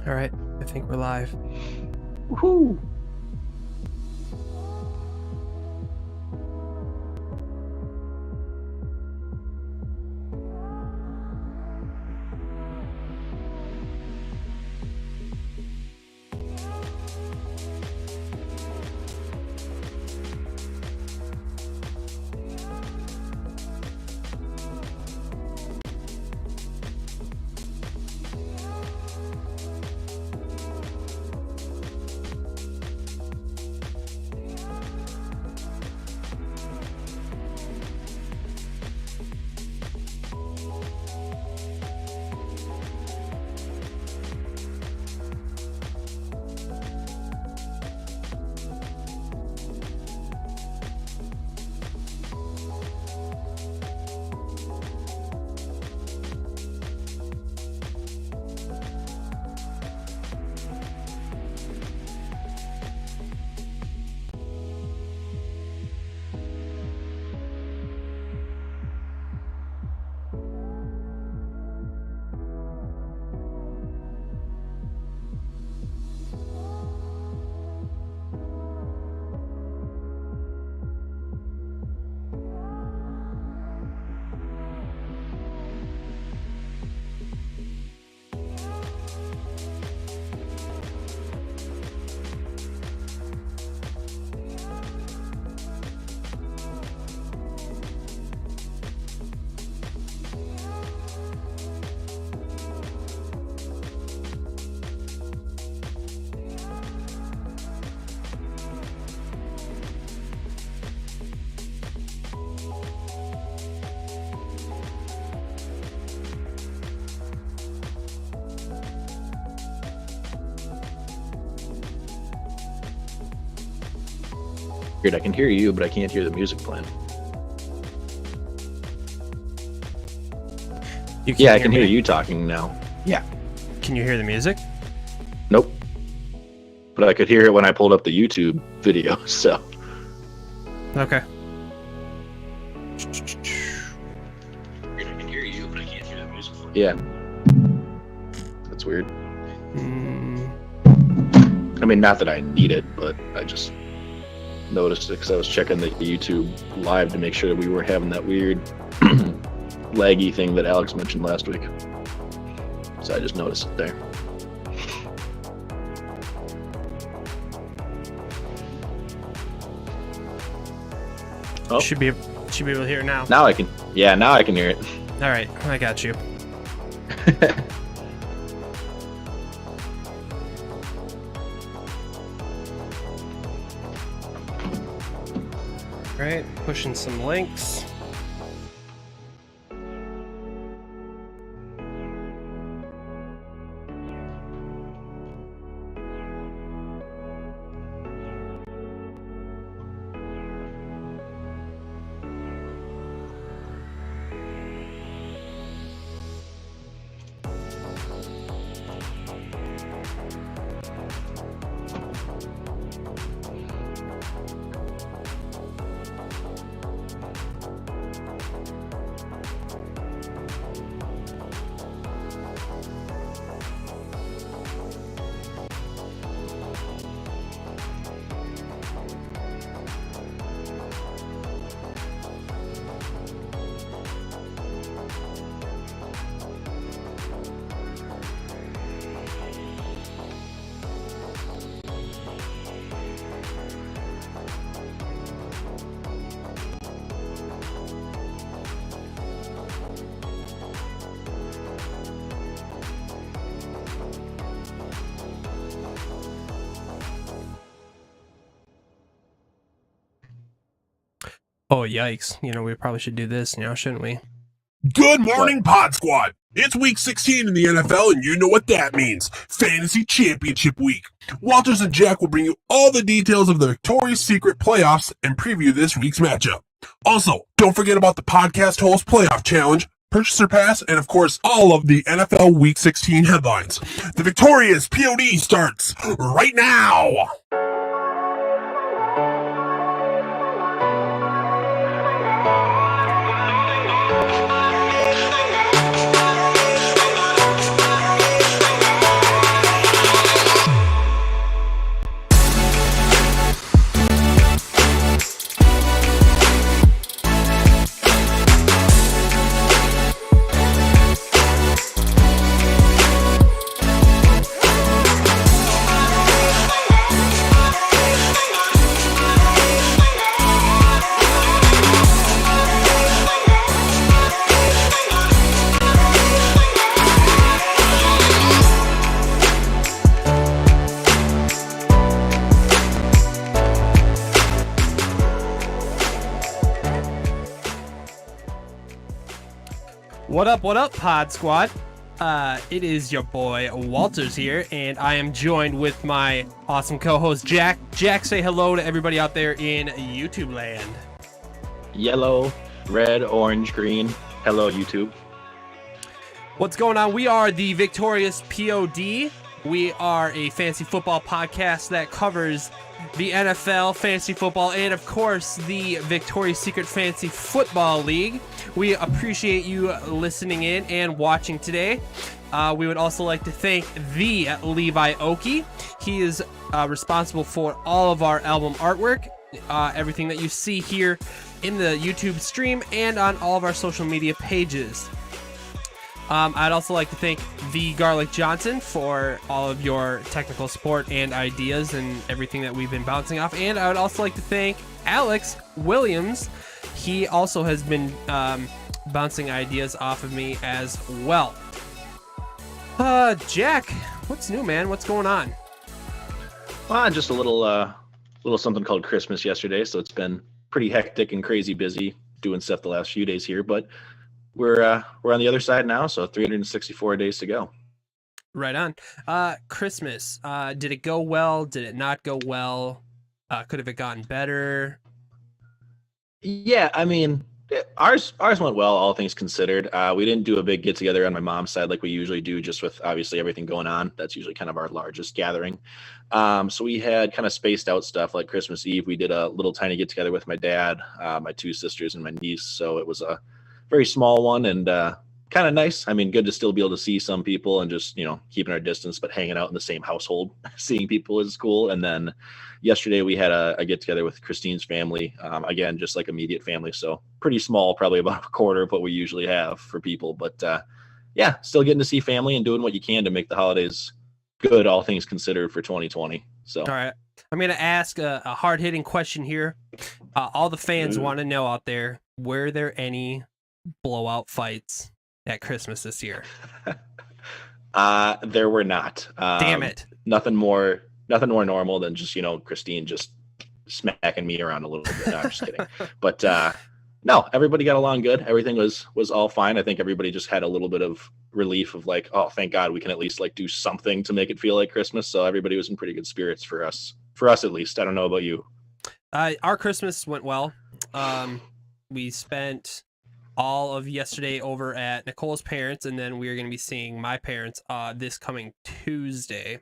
All right, I think we're live. Woohoo! Weird, I can hear you, but I can't hear the music playing. Yeah, I can hear you talking now. Yeah. Can you hear the music? Nope. But I could hear it when I pulled up the YouTube video, so. Okay. I can hear you, but I can't hear the music. Yeah. That's weird. I mean, not that I need it, but I just noticed it because I was checking the YouTube live to make sure that we were having that weird laggy thing that Alex mentioned last week. So I just noticed it there. Oh. Should be able to hear it now. Now I can. Yeah, now I can hear it. All right, I got you. All right, pushing some links. Oh, yikes. You know, we probably should do this now, shouldn't we? Good morning, Pod Squad. It's week 16 in the NFL, and you know what that means. Fantasy Championship Week. Walters and Jack will bring you all the details of the Victoria's Secret playoffs and preview this week's matchup. Also, don't forget about the Podcast Host Playoff Challenge, Purchaser Pass, and of course, all of the NFL Week 16 headlines. The Victoria's POD starts right now! What up, Pod Squad? It is your boy Walters here, and I am joined with my awesome co-host Jack. Jack, say hello to everybody out there in YouTube land. Yellow, red, orange, green. Hello, YouTube. What's going on? We are the Victorious POD. We are a fantasy football podcast that covers the NFL, fantasy football, and of course the Victoria's Secret Fantasy Football League. We appreciate you listening in and watching today. We would also like to thank the Levi Oki. He is responsible for all of our album artwork, everything that you see here in the YouTube stream and on all of our social media pages. I'd also like to thank the Garlic Johnson for all of your technical support and ideas and everything that we've been bouncing off. And I would also like to thank Alex Williams. He also has been bouncing ideas off of me as well. Jack, what's new, man? What's going on? Well, just a little something called Christmas yesterday, so it's been pretty hectic and crazy busy doing stuff the last few days here, but we're on the other side now, so 364 days to go. Right on. Christmas. Did it go well? Did it not go well? Could have it gotten better? Yeah, I mean, ours went well, all things considered. We didn't do a big get together on my mom's side like we usually do, just with obviously everything going on. That's usually kind of our largest gathering. So we had kind of spaced out stuff like Christmas Eve. We did a little tiny get together with my dad, my two sisters, and my niece. So it was a very small one and kind of nice. I mean, good to still be able to see some people and just, keeping our distance, but hanging out in the same household, seeing people is cool. And then yesterday we had a get together with Christine's family. Again, just like immediate family. So pretty small, probably about a quarter of what we usually have for people. But yeah, still getting to see family and doing what you can to make the holidays good, all things considered, for 2020. So, all right. I'm going to ask a hard-hitting question here. All the fans want to know out there, were there any blowout fights at Christmas this year? There were not. Damn it. Nothing more normal than just, Christine just smacking me around a little bit. No, I'm just kidding. But no, everybody got along good. Everything was all fine. I think everybody just had a little bit of relief of like, oh, thank God we can at least like do something to make it feel like Christmas. So everybody was in pretty good spirits for us at least. I don't know about you. Our Christmas went well. We spent all of yesterday over at Nicole's parents, and then we are going to be seeing my parents this coming Tuesday.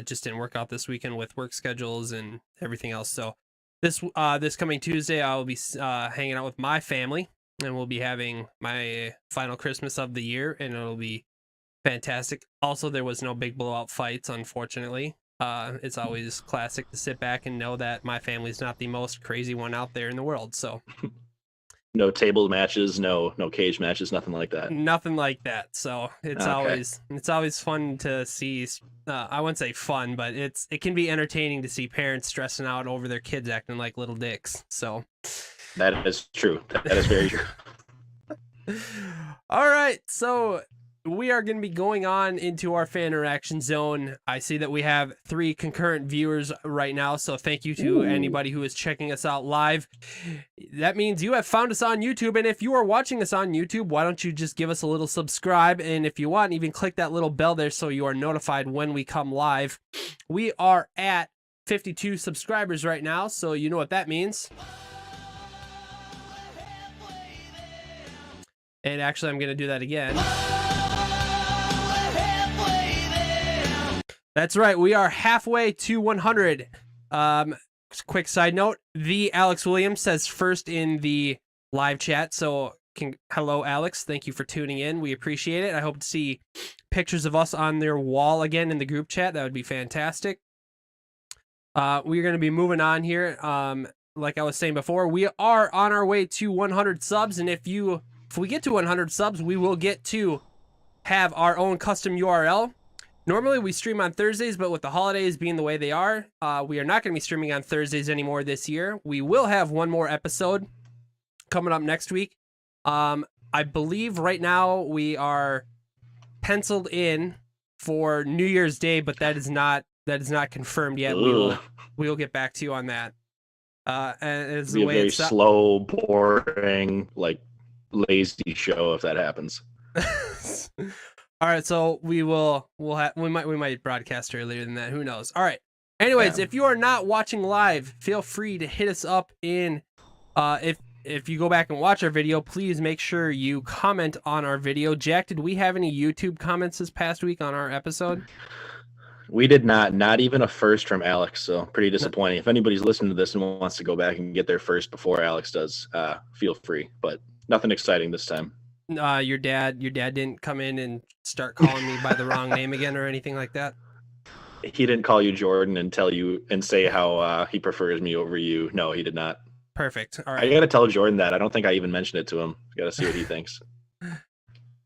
Just didn't work out this weekend with work schedules and everything else. So this coming Tuesday, I will be hanging out with my family, and we'll be having my final Christmas of the year, and it'll be fantastic. Also, there was no big blowout fights, unfortunately. It's always classic to sit back and know that my family's not the most crazy one out there in the world. So. No table matches, no cage matches, nothing like that. Nothing like that. So it's always fun to see. I wouldn't say fun, but it can be entertaining to see parents stressing out over their kids acting like little dicks. So that is true. That is very true. All right, so we are going to be going on into our fan interaction zone. I see that we have 3 concurrent viewers right now, so thank you to anybody who is checking us out live. That means you have found us on YouTube, and if you are watching us on YouTube, why don't you just give us a little subscribe, and if you want, even click that little bell there so you are notified when we come live. We are at 52 subscribers right now, so you know what that means. And actually, I'm going to do that again. That's right. We are halfway to 100. Quick side note. The Alex Williams says first in the live chat. So hello, Alex. Thank you for tuning in. We appreciate it. I hope to see pictures of us on their wall again in the group chat. That would be fantastic. We're going to be moving on here. Like I was saying before, we are on our way to 100 subs. And if we get to 100 subs, we will get to have our own custom URL. Normally we stream on Thursdays, but with the holidays being the way they are, we are not going to be streaming on Thursdays anymore this year. We will have one more episode coming up next week. I believe right now we are penciled in for New Year's Day, but that is not confirmed yet. We will get back to you on that. And it's the way very slow, boring, like lazy show if that happens. All right, so we might broadcast earlier than that. Who knows? All right. Anyways, if you are not watching live, feel free to hit us up in if you go back and watch our video, please make sure you comment on our video. Jack, did we have any YouTube comments this past week on our episode? We did not even a first from Alex, so pretty disappointing. If anybody's listening to this and wants to go back and get their first before Alex does, feel free, but nothing exciting this time. Your dad didn't come in and start calling me by the wrong name again or anything like that? He didn't call you Jordan and tell you and say how he prefers me over you. No, he did not. Perfect. All right. I got to tell Jordan that. I don't think I even mentioned it to him. Got to see what he thinks.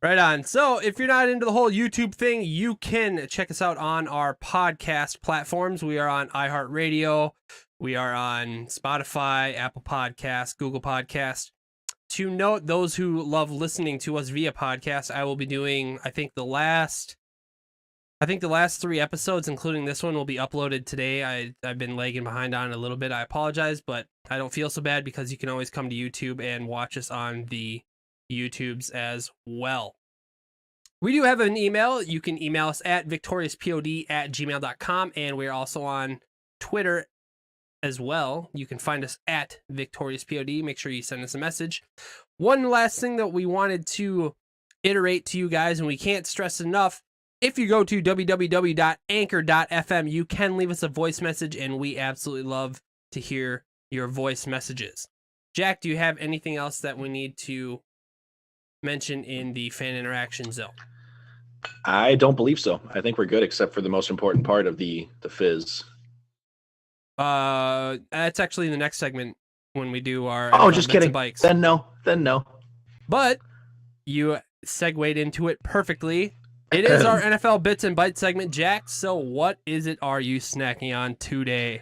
Right on. So if you're not into the whole YouTube thing, you can check us out on our podcast platforms. We are on iHeartRadio. We are on Spotify, Apple Podcasts, Google Podcasts. To note, those who love listening to us via podcast, I will be doing, I think the last 3 episodes, including this one, will be uploaded today. I've been lagging behind on it a little bit. I apologize, but I don't feel so bad because you can always come to YouTube and watch us on the YouTubes as well. We do have an email. You can email us at victoriouspod@gmail.com, and we're also on Twitter as well. You can find us at victoriouspod. Make sure you send us a message. One last thing that we wanted to iterate to you guys, and we can't stress enough, if you go to www.anchor.fm, you can leave us a voice message, and we absolutely love to hear your voice messages. Jack, do you have anything else that we need to mention in the fan interaction zone? I don't believe so. I think we're good, except for the most important part of the fizz. That's actually the next segment when we do our just kidding. Bikes. Then no. But you segued into it perfectly. It is our NFL Bits and Bites segment, Jack. So what is it are you snacking on today?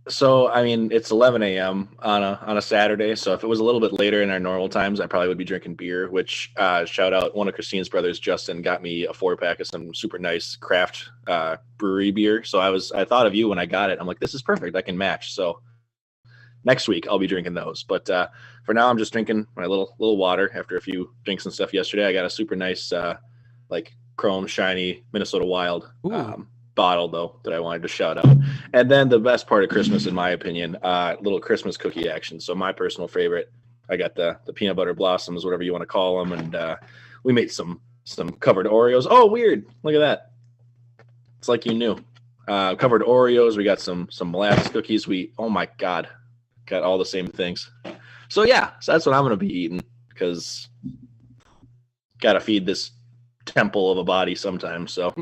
So, I mean, it's 11 a.m. on a Saturday. So if it was a little bit later in our normal times, I probably would be drinking beer, which shout out one of Christine's brothers, Justin, got me a 4-pack of some super nice craft brewery beer. So I thought of you when I got it. I'm like, this is perfect. I can match. So next week I'll be drinking those. But for now, I'm just drinking my little water after a few drinks and stuff yesterday. I got a super nice like chrome shiny Minnesota Wild bottle though that I wanted to shout out. And then the best part of Christmas, in my opinion, little Christmas cookie action. So my personal favorite, I got the peanut butter blossoms, whatever you want to call them, and we made some covered Oreos. Oh, weird! Look at that. It's like you knew. Covered Oreos. We got some molasses cookies. Oh my God, got all the same things. So yeah, so that's what I'm gonna be eating because gotta feed this temple of a body sometimes. So.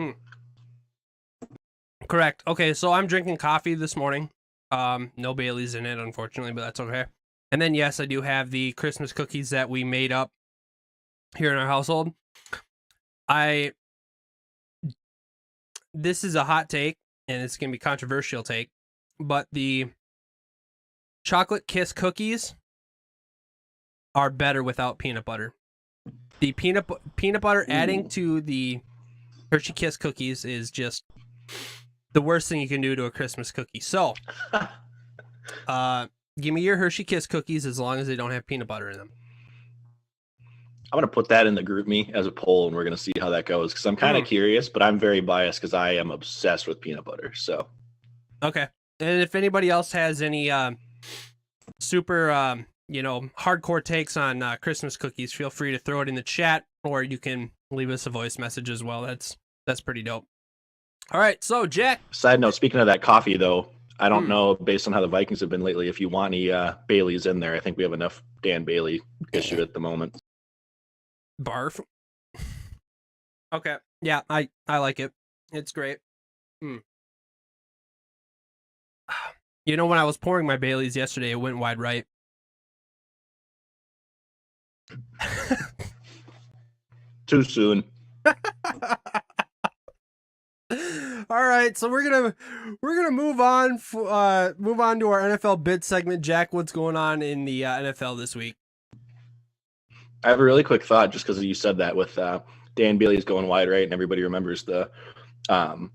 Correct. Okay, so I'm drinking coffee this morning. No Bailey's in it, unfortunately, but that's okay. And then, yes, I do have the Christmas cookies that we made up here in our household. This is a hot take, and it's going to be a controversial take, but the chocolate kiss cookies are better without peanut butter. The peanut butter adding to the Hershey Kiss cookies is just the worst thing you can do to a Christmas cookie. So, give me your Hershey Kiss cookies as long as they don't have peanut butter in them. I'm going to put that in the group me as a poll, and we're going to see how that goes because I'm kind of curious, but I'm very biased because I am obsessed with peanut butter. So, okay. And if anybody else has any super, hardcore takes on Christmas cookies, feel free to throw it in the chat, or you can leave us a voice message as well. That's pretty dope. All right, so Jack. Side note, speaking of that coffee, though, I don't know, based on how the Vikings have been lately, if you want any Bailey's in there. I think we have enough Dan Bailey issue at the moment. Barf. Okay, yeah, I like it. It's great. When I was pouring my Bailey's yesterday, it went wide right. Too soon. All right, so we're gonna move on to our NFL bid segment. Jack, what's going on in the NFL this week? I have a really quick thought, just because you said that with Dan Bailey's going wide right, and everybody remembers the God,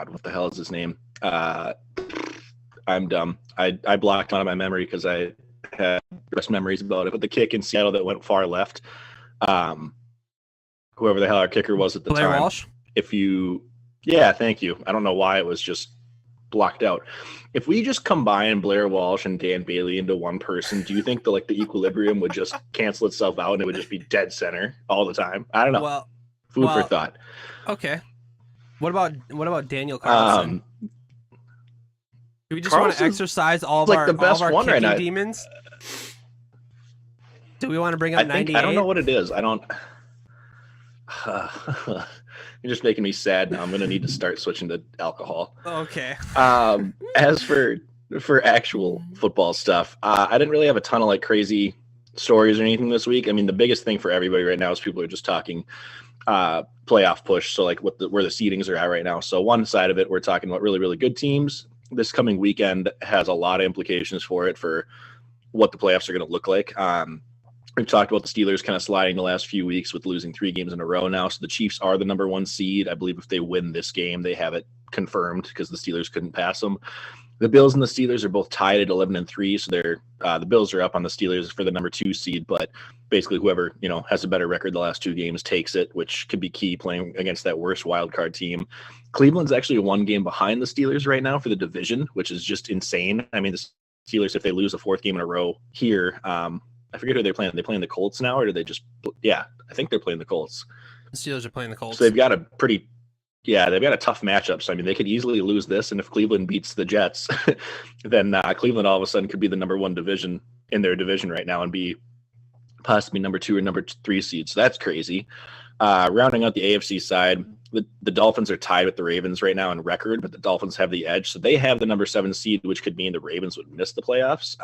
what the hell is his name? I'm dumb. I blocked him out of my memory because I had the best memories about it. But the kick in Seattle that went far left, whoever the hell our kicker was at the Blair time. Walsh? Yeah, thank you. I don't know why it was just blocked out. If we just combine Blair Walsh and Dan Bailey into one person, do you think the equilibrium would just cancel itself out and it would just be dead center all the time? I don't know. Well, Food for thought. Okay. What about Daniel Carlson? Do we just want to exercise all of our kicking demons? Do we want to bring up 98? I don't know what it is. I don't. You're just making me sad now. I'm going to need to start switching to alcohol. Okay. As for actual football stuff, I didn't really have a ton of crazy stories or anything this week. I mean, the biggest thing for everybody right now is people are just talking playoff push. So where the seedings are at right now. So one side of it, we're talking about really, really good teams. This coming weekend has a lot of implications for what the playoffs are going to look like. We've talked about the Steelers kind of sliding the last few weeks with losing 3 games in a row now. So the Chiefs are the number 1 seed. I believe if they win this game, they have it confirmed because the Steelers couldn't pass them. The Bills and the Steelers are both tied at 11-3. So the Bills are up on the Steelers for the number 2 seed, but basically whoever, has a better record the last 2 games takes it, which could be key playing against that worst wild card team. Cleveland's actually 1 game behind the Steelers right now for the division, which is just insane. I mean, the Steelers, if they lose a 4th game in a row here, I forget who they're playing. Are they playing the Colts now, or do they just? Yeah, I think they're playing the Colts. The Steelers are playing the Colts. So they've got a tough matchup. So I mean, they could easily lose this, and if Cleveland beats the Jets, then Cleveland all of a sudden could be the number 1 division in their division right now and be possibly number 2 or number 3 seed. So that's crazy. Rounding out the AFC side, the Dolphins are tied with the Ravens right now in record, but the Dolphins have the edge, so they have the number 7 seed, which could mean the Ravens would miss the playoffs.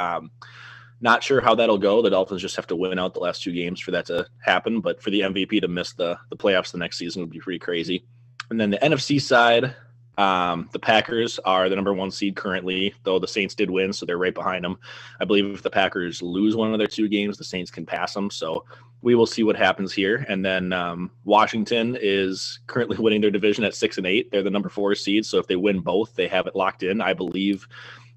Not sure how that'll go. The Dolphins just have to win out the last 2 games for that to happen. But for the MVP to miss the playoffs the next season would be pretty crazy. And then the NFC side, the Packers are the number 1 seed currently, though the Saints did win, so they're right behind them. I believe if the Packers lose one of their 2 games, the Saints can pass them. So we will see what happens here. And then Washington is currently winning their division at 6-8. They're the number 4 seed. So if they win both, they have it locked in. I believe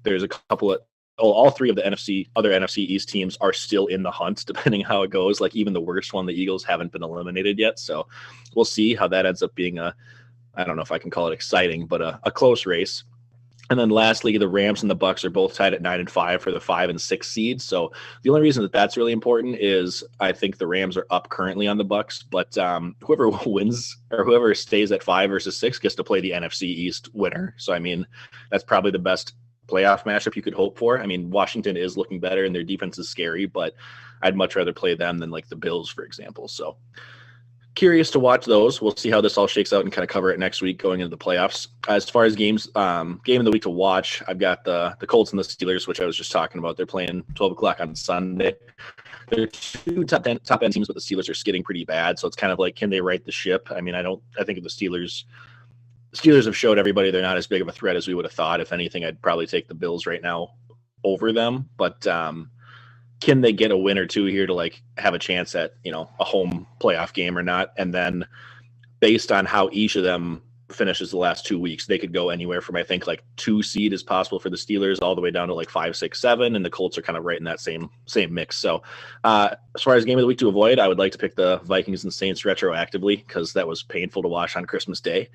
there's a couple of all 3 of the other NFC East teams are still in the hunt, depending how it goes. Even the worst one, the Eagles, haven't been eliminated yet. So we'll see how that ends up being I don't know if I can call it exciting, but a close race. And then lastly, the Rams and the Bucks are both tied at 9-5 for the 5 and 6 seeds. So the only reason that that's really important is I think the Rams are up currently on the Bucks, but whoever wins or whoever stays at 5 versus 6 gets to play the NFC East winner. So, I mean, that's probably the best playoff matchup you could hope for. I mean, Washington is looking better and their defense is scary, but I'd much rather play them than the Bills, for example. So curious to watch those. We'll see how this all shakes out and kind of cover it next week going into the playoffs. As far as games, game of the week to watch, I've got the Colts and the Steelers, which I was just talking about. They're playing 12 o'clock on Sunday. They're 2 top end teams, but the Steelers are skidding pretty bad. So it's kind of can they right the ship? I mean, I think of the Steelers have showed everybody they're not as big of a threat as we would have thought. If anything, I'd probably take the Bills right now over them. But can they get a win or 2 here to have a chance at, a home playoff game or not? And then based on how each of them finishes the last 2 weeks, they could go anywhere from, I think, 2 seed is possible for the Steelers all the way down to 5, 6, 7. And the Colts are kind of right in that same mix. So as far as game of the week to avoid, I would like to pick the Vikings and Saints retroactively because that was painful to watch on Christmas Day.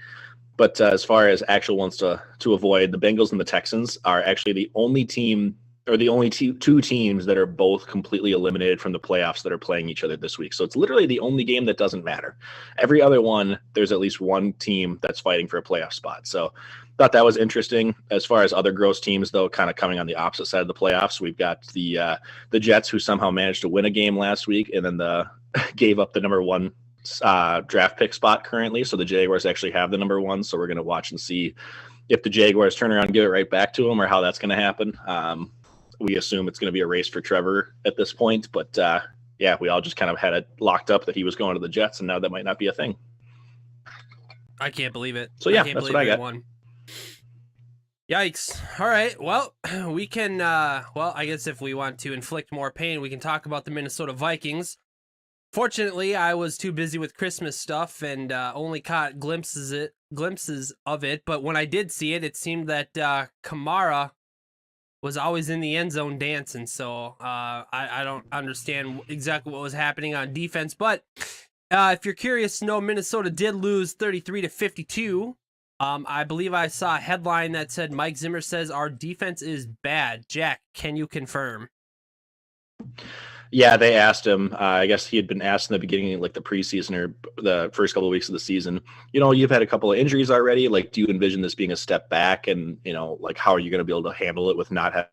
But as far as actual ones to avoid, the Bengals and the Texans are actually the only team or the only 2 teams that are both completely eliminated from the playoffs that are playing each other this week. So it's literally the only game that doesn't matter. Every other one, there's at least one team that's fighting for a playoff spot. So thought that was interesting. As far as other gross teams, though, kind of coming on the opposite side of the playoffs, we've got the Jets, who somehow managed to win a game last week and then gave up the number 1 draft pick spot currently. So the Jaguars actually have the number 1. So we're going to watch and see if the Jaguars turn around and give it right back to them or how that's going to happen. We assume it's going to be a race for Trevor at this point, but we all just kind of had it locked up that he was going to the Jets, and now that might not be a thing. I can't believe it. So yeah, that's what I got. Won. Yikes. All right. Well, we can, I guess if we want to inflict more pain, we can talk about the Minnesota Vikings. Fortunately, I was too busy with Christmas stuff and only caught glimpses of it. But when I did see it, it seemed that Kamara was always in the end zone dancing. So I don't understand exactly what was happening on defense. But if you're curious to know, Minnesota did lose 33-52. I believe I saw a headline that said Mike Zimmer says our defense is bad. Jack, can you confirm? Yeah, they asked him. I guess he had been asked in the beginning, like the preseason or the first couple of weeks of the season. You've had a couple of injuries already. Like, do you envision this being a step back? And like, how are you going to be able to handle it with not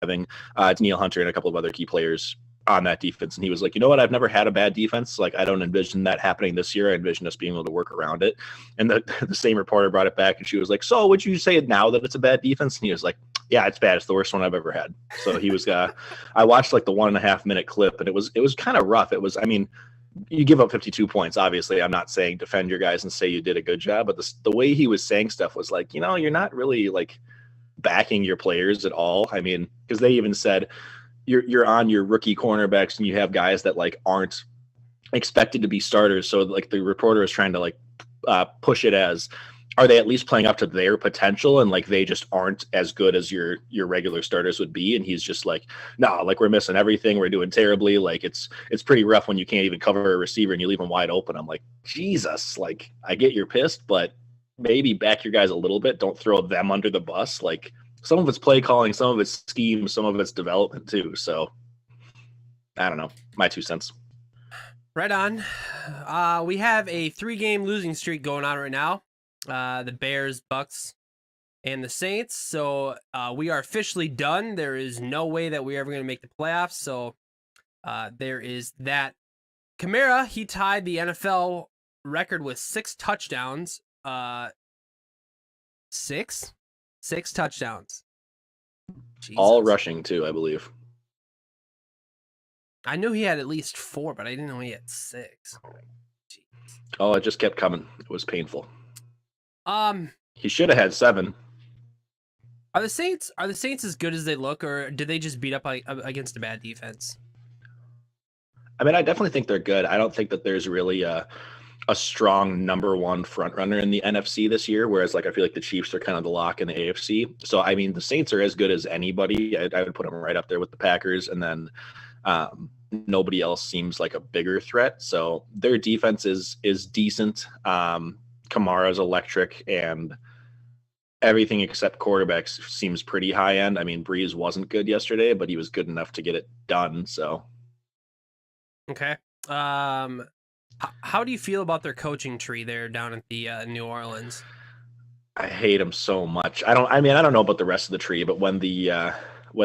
having Danielle Hunter and a couple of other key players on that defense? And he was like, you know what? I've never had a bad defense. Like, I don't envision that happening this year. I envision us being able to work around it. And the same reporter brought it back, and she was like, so would you say now that it's a bad defense? And he was like, yeah, it's bad. It's the worst one I've ever had. So he was, I watched like the 1.5 minute clip, and it was kind of rough. It was, I mean, you give up 52 points. Obviously, I'm not saying defend your guys and say you did a good job, but the way he was saying stuff was like, you're not really like backing your players at all. I mean, because they even said you're on your rookie cornerbacks and you have guys that like aren't expected to be starters. So like the reporter is trying to like push it as, are they at least playing up to their potential, and like they just aren't as good as your regular starters would be? And he's just like, no, like we're missing everything, we're doing terribly, like it's pretty rough when you can't even cover a receiver and you leave them wide open. I'm like, Jesus, like I get you're pissed, but maybe back your guys a little bit. Don't throw them under the bus. Like some of it's play calling, some of it's scheme, some of it's development too. So I don't know, my 2 cents. Right on. We have a 3-game losing streak going on right now. The Bears, Bucks, and the Saints. So we are officially done. There is no way that we're ever going to make the playoffs. So there is that. Kamara, he tied the NFL record with 6 touchdowns. 6 touchdowns. Jesus. All rushing too, I believe. I knew he had at least 4, but I didn't know he had 6. Jeez. Oh, it just kept coming. It was painful. He should have had 7. Are the Saints as good as they look, or did they just beat up against a bad defense? I mean, I definitely think they're good. I don't think that there's really a strong number 1 front runner in the NFC this year, whereas like I feel like the Chiefs are kind of the lock in the AFC. So I mean, the Saints are as good as anybody. I would put them right up there with the Packers, and then nobody else seems like a bigger threat. So their defense is decent. Kamara's electric, and everything except quarterbacks seems pretty high end. I mean, Breeze wasn't good yesterday, but he was good enough to get it done. So, okay. How do you feel about their coaching tree there down at the New Orleans? I hate him so much. I don't know about the rest of the tree, but when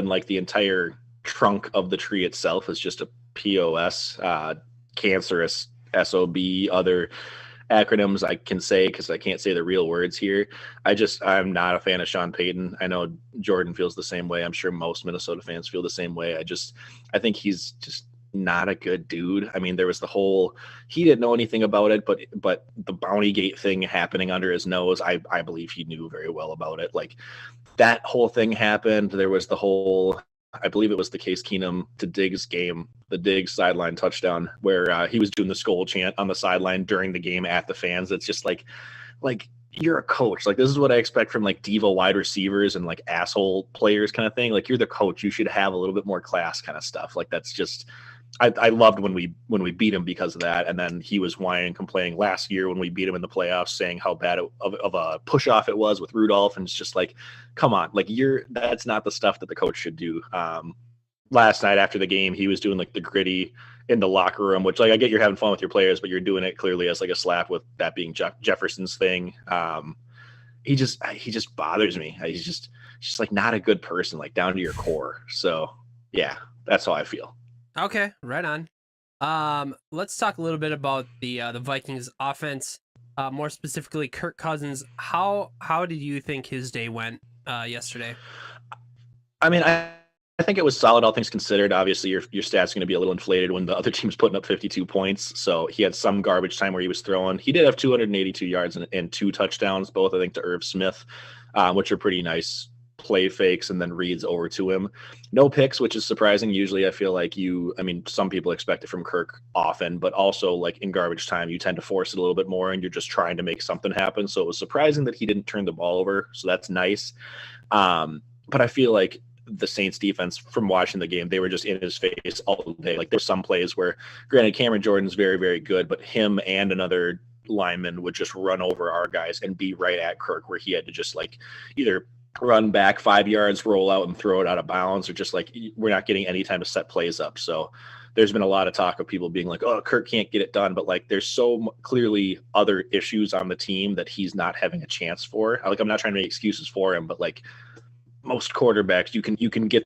like the entire trunk of the tree itself is just a POS, cancerous SOB, other acronyms I can say because I can't say the real words here. I'm not a fan of Sean Payton. I know Jordan feels the same way. I'm sure most Minnesota fans feel the same way. I think he's just not a good dude. I mean, there was he didn't know anything about it, but the Bounty Gate thing happening under his nose, I believe he knew very well about it. Like that whole thing happened. There was I believe it was the Case Keenum to Diggs game, the Diggs sideline touchdown, where he was doing the skull chant on the sideline during the game at the fans. It's just like you're a coach. Like, this is what I expect from like diva wide receivers and like asshole players kind of thing. Like, you're the coach. You should have a little bit more class kind of stuff. Like, that's just, I loved when we beat him because of that. And then he was whining and complaining last year when we beat him in the playoffs, saying how bad of a push off it was with Rudolph. And it's just like, come on, like that's not the stuff that the coach should do. Last night after the game, he was doing like the gritty in the locker room, which like I get you're having fun with your players, but you're doing it clearly as like a slap, with that being Jefferson's thing. He just bothers me. He's just like not a good person, like down to your core. So yeah, that's how I feel. Okay, right on. Let's talk a little bit about the Vikings offense, more specifically Kirk Cousins. How did you think his day went yesterday? I mean, I think it was solid, all things considered. Obviously, your stats are going to be a little inflated when the other team's putting up 52 points. So he had some garbage time where he was throwing. He did have 282 yards and 2 touchdowns, both I think to Irv Smith, which are pretty nice play fakes and then reads over to him. No picks, which is surprising. Usually I feel like some people expect it from Kirk often, but also like in garbage time, you tend to force it a little bit more and you're just trying to make something happen. So it was surprising that he didn't turn the ball over. So that's nice. But I feel like the Saints defense from watching the game. They were just in his face all day. Like there's some plays where, granted, Cameron Jordan's very, very good, but him and another lineman would just run over our guys and be right at Kirk, where he had to just like either run back 5 yards, roll out and throw it out of bounds, or just like we're not getting any time to set plays up. So there's been a lot of talk of people being like, oh, Kirk can't get it done. But like there's so clearly other issues on the team that he's not having a chance for. Like I'm not trying to make excuses for him, but like most quarterbacks, you can get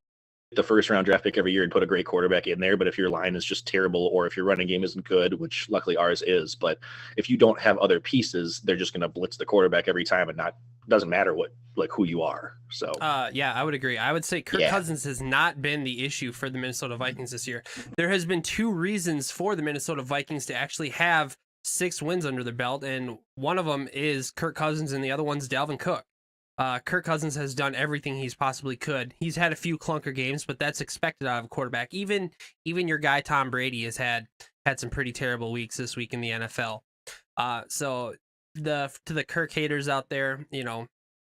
the first round draft pick every year and put a great quarterback in there. But if your line is just terrible, or if your running game isn't good, which luckily ours is, but if you don't have other pieces, they're just going to blitz the quarterback every time, and doesn't matter who you are. So yeah, I would agree. I would say Kirk Cousins has not been the issue for the Minnesota Vikings this year. There has been 2 reasons for the Minnesota Vikings to actually have 6 wins under their belt, and one of them is Kirk Cousins and the other one's Dalvin Cook. Kirk Cousins has done everything he's possibly could. He's had a few clunker games, but that's expected out of a quarterback. Even your guy Tom Brady has had some pretty terrible weeks this week in the NFL. So to the Kirk haters out there, you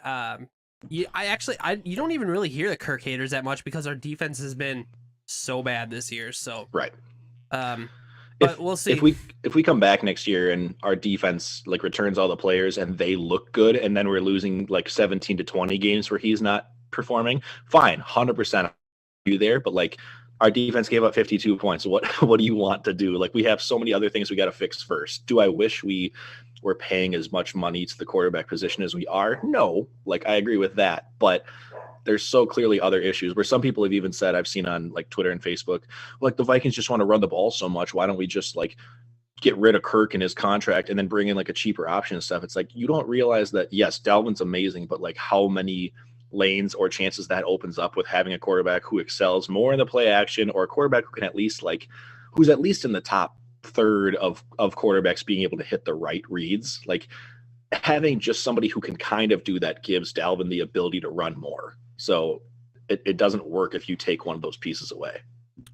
don't even really hear the Kirk haters that much because our defense has been so bad this year. So right. But we'll see. If we come back next year and our defense like returns all the players and they look good, and then we're losing like 17 to 20 games where he's not performing, fine, 100% you there. But like our defense gave up 52 points. What do you want to do? Like we have so many other things we got to fix first. Do I wish we were paying as much money to the quarterback position as we are? No, like I agree with that, but there's so clearly other issues where some people have even said, I've seen on like Twitter and Facebook, like the Vikings just want to run the ball so much. Why don't we just like get rid of Kirk and his contract and then bring in like a cheaper option and stuff? It's like, you don't realize that, yes, Dalvin's amazing, but like how many lanes or chances that opens up with having a quarterback who excels more in the play action, or a quarterback who can at least like, who's at least in the top third of quarterbacks being able to hit the right reads. Like having just somebody who can kind of do that gives Dalvin the ability to run more. So it doesn't work if you take one of those pieces away.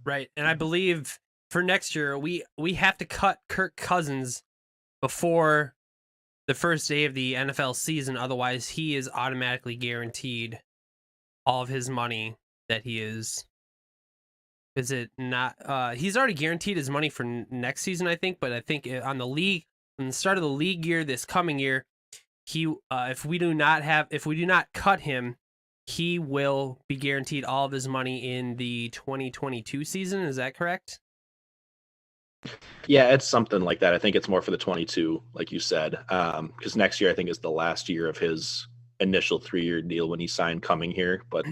Right. And I believe for next year, we have to cut Kirk Cousins before the first day of the NFL season. Otherwise, he is automatically guaranteed all of his money that he is. Is it not? He's already guaranteed his money for next season, I think. But I think on the start of the league year, this coming year, if we do not cut him, he will be guaranteed all of his money in the 2022 season. Is that correct? Yeah, it's something like that. I think it's more for the 22, like you said, because next year I think is the last year of his initial 3-year deal when he signed coming here. But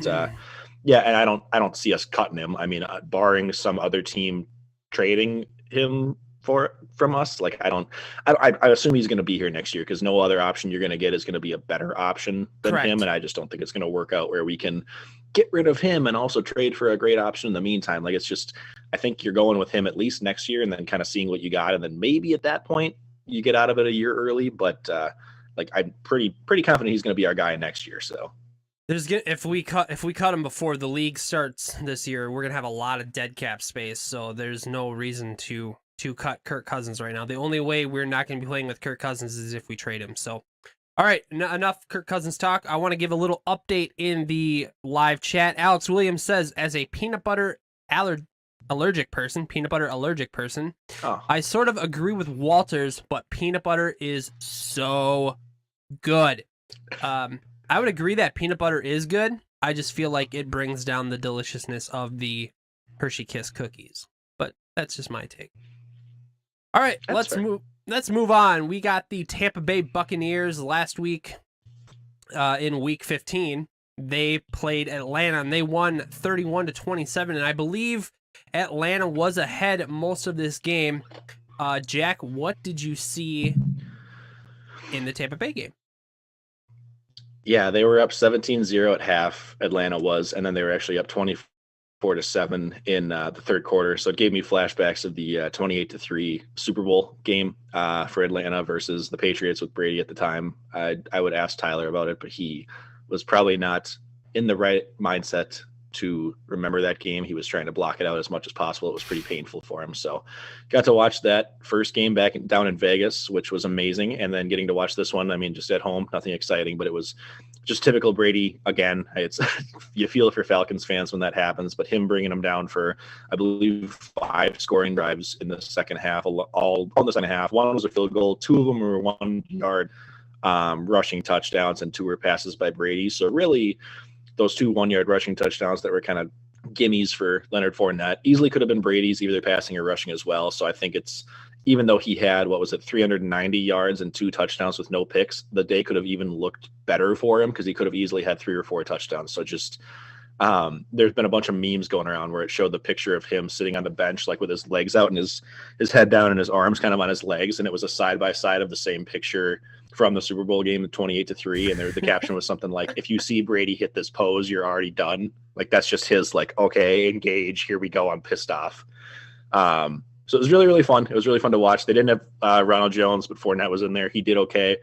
yeah, and I don't see us cutting him. I mean, barring some other team trading him from us, like I assume he's going to be here next year, because no other option you're going to get is going to be a better option than Correct. him, and I just don't think it's going to work out where we can get rid of him and also trade for a great option in the meantime. Like it's just, I think you're going with him at least next year and then kind of seeing what you got, and then maybe at that point you get out of it a year early. But like I'm pretty confident he's going to be our guy next year. So if we cut him before the league starts this year, we're gonna have a lot of dead cap space. So there's no reason to cut Kirk Cousins right now. The only way we're not going to be playing with Kirk Cousins is if we trade him. So, all right, enough Kirk Cousins talk. I want to give a little update in the live chat. Alex Williams says, as a peanut butter allergic person, I sort of agree with Walters, but peanut butter is so good. I would agree that peanut butter is good. I just feel like it brings down the deliciousness of the Hershey Kiss cookies. But that's just my take. All right, let's move on. We got the Tampa Bay Buccaneers last week in week 15. They played Atlanta and they won 31-27, and I believe Atlanta was ahead most of this game. Jack, what did you see in the Tampa Bay game? Yeah, they were up 17-0 at half, Atlanta was, and then they were actually up 24-7 in the third quarter. So it gave me flashbacks of the 28-3 Super Bowl game for Atlanta versus the Patriots with Brady at the time. I would ask Tyler about it, but he was probably not in the right mindset to remember that game. He was trying to block it out as much as possible. It was pretty painful for him. So got to watch that first game down in Vegas, which was amazing. And then getting to watch this one, I mean, just at home, nothing exciting, but it was just typical Brady again. It's you feel for Falcons fans when that happens, but him bringing them down for, I believe, 5 scoring drives in the second half, all in the second half. One was a field goal, 2 of them were 1 yard rushing touchdowns, and 2 were passes by Brady. So really, those 2 1-yard rushing touchdowns that were kind of gimmies for Leonard Fournette easily could have been Brady's, either passing or rushing as well. So I think it's, even though he had, 390 yards and 2 touchdowns with no picks, the day could have even looked better for him because he could have easily had 3 or 4 touchdowns. So just there's been a bunch of memes going around where it showed the picture of him sitting on the bench, like with his legs out and his head down and his arms kind of on his legs. And it was a side by side of the same picture from the Super Bowl game, 28-3. And the caption was something like, if you see Brady hit this pose, you're already done. Like, that's just his, like, okay, engage. Here we go. I'm pissed off. So it was really, really fun. It was really fun to watch. They didn't have Ronald Jones, but Fournette was in there. He did okay.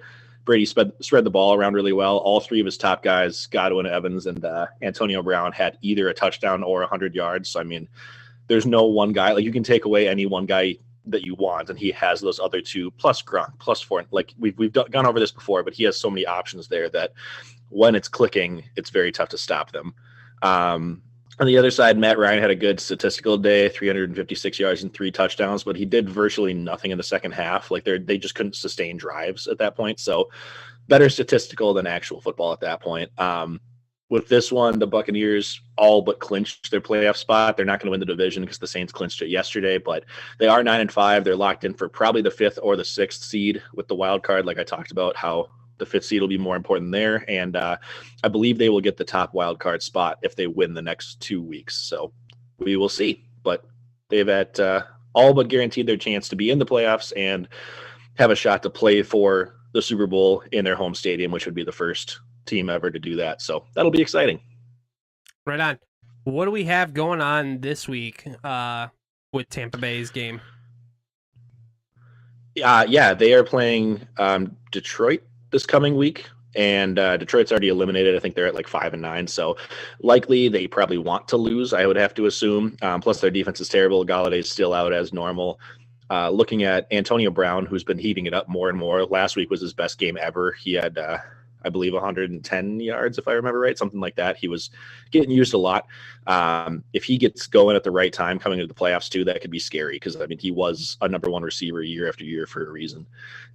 Brady spread the ball around really well. All 3 of his top guys, Godwin, Evans, and Antonio Brown, had either a touchdown or 100 yards. So, I mean, there's no one guy. Like, you can take away any one guy that you want, and he has those other 2, plus Gronk, plus Fournette. Like, we've gone over this before, but he has so many options there that when it's clicking, it's very tough to stop them. On the other side, Matt Ryan had a good statistical day, 356 yards and 3 touchdowns, but he did virtually nothing in the second half. Like, they just couldn't sustain drives at that point. So better statistical than actual football at that point. With this one, the Buccaneers all but clinched their playoff spot. They're not going to win the division because the Saints clinched it yesterday, but they are 9-5. They're locked in for probably the 5th or the 6th seed with the wild card, like I talked about, how the 5th seed will be more important there. And I believe they will get the top wild card spot if they win the next 2 weeks. So we will see. But they've all but guaranteed their chance to be in the playoffs and have a shot to play for the Super Bowl in their home stadium, which would be the first team ever to do that. So that'll be exciting. Right on. What do we have going on this week with Tampa Bay's game? Yeah, they are playing Detroit this coming week, and Detroit's already eliminated. I think they're at like 5-9, so likely they probably want to lose, I would have to assume. Plus their defense is terrible. Galladay's still out as normal. Looking at Antonio Brown, who's been heating it up more and more. Last week was his best game ever. He had I believe 110 yards, if I remember right, something like that. He was getting used a lot. If he gets going at the right time coming into the playoffs too, that could be scary because, I mean, he was a number 1 receiver year after year for a reason.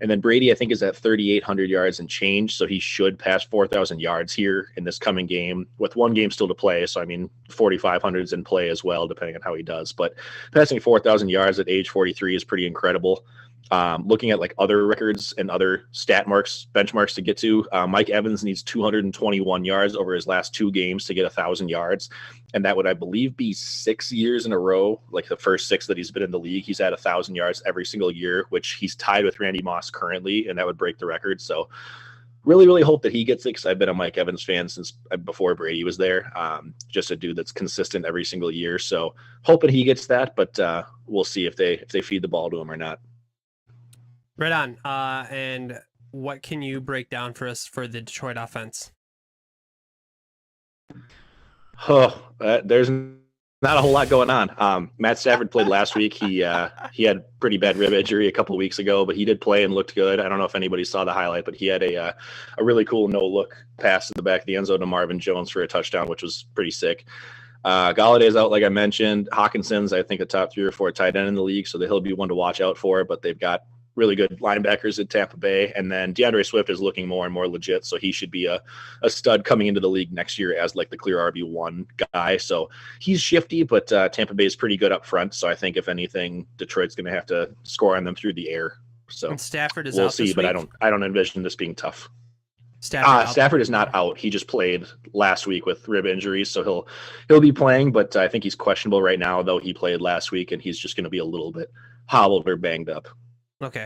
And then Brady, I think, is at 3,800 yards and change, so he should pass 4,000 yards here in this coming game with 1 game still to play. So, I mean, 4,500 is in play as well, depending on how he does. But passing 4,000 yards at age 43 is pretty incredible. Looking at like other records and other benchmarks to get to, Mike Evans needs 221 yards over his last 2 games to get 1,000 yards. And that would, I believe, be 6 years in a row. Like the first 6 that he's been in the league, he's had 1,000 yards every single year, which he's tied with Randy Moss currently, and that would break the record. So really, really hope that he gets it because I've been a Mike Evans fan since before Brady was there. Just a dude that's consistent every single year. So hoping he gets that, but we'll see if they feed the ball to him or not. Right on. And what can you break down for us for the Detroit offense? There's not a whole lot going on. Matt Stafford played last week. He had pretty bad rib injury a couple of weeks ago, but he did play and looked good. I don't know if anybody saw the highlight, but he had a really cool no-look pass to the back of the end zone to Marvin Jones for a touchdown, which was pretty sick. Galladay's out, like I mentioned. Hawkinson's, I think, a top 3 or 4 tight end in the league, so he'll be one to watch out for, but they've got really good linebackers at Tampa Bay. And then DeAndre Swift is looking more and more legit. So he should be a stud coming into the league next year as like the clear RB1 guy. So he's shifty, but Tampa Bay is pretty good up front. So I think if anything, Detroit's going to have to score on them through the air. So and Stafford is we'll out see, this but week? I don't envision this being tough. Stafford is not out. He just played last week with rib injuries, so he'll be playing, but I think he's questionable right now, though he played last week, and he's just going to be a little bit hobbled or banged up. Okay.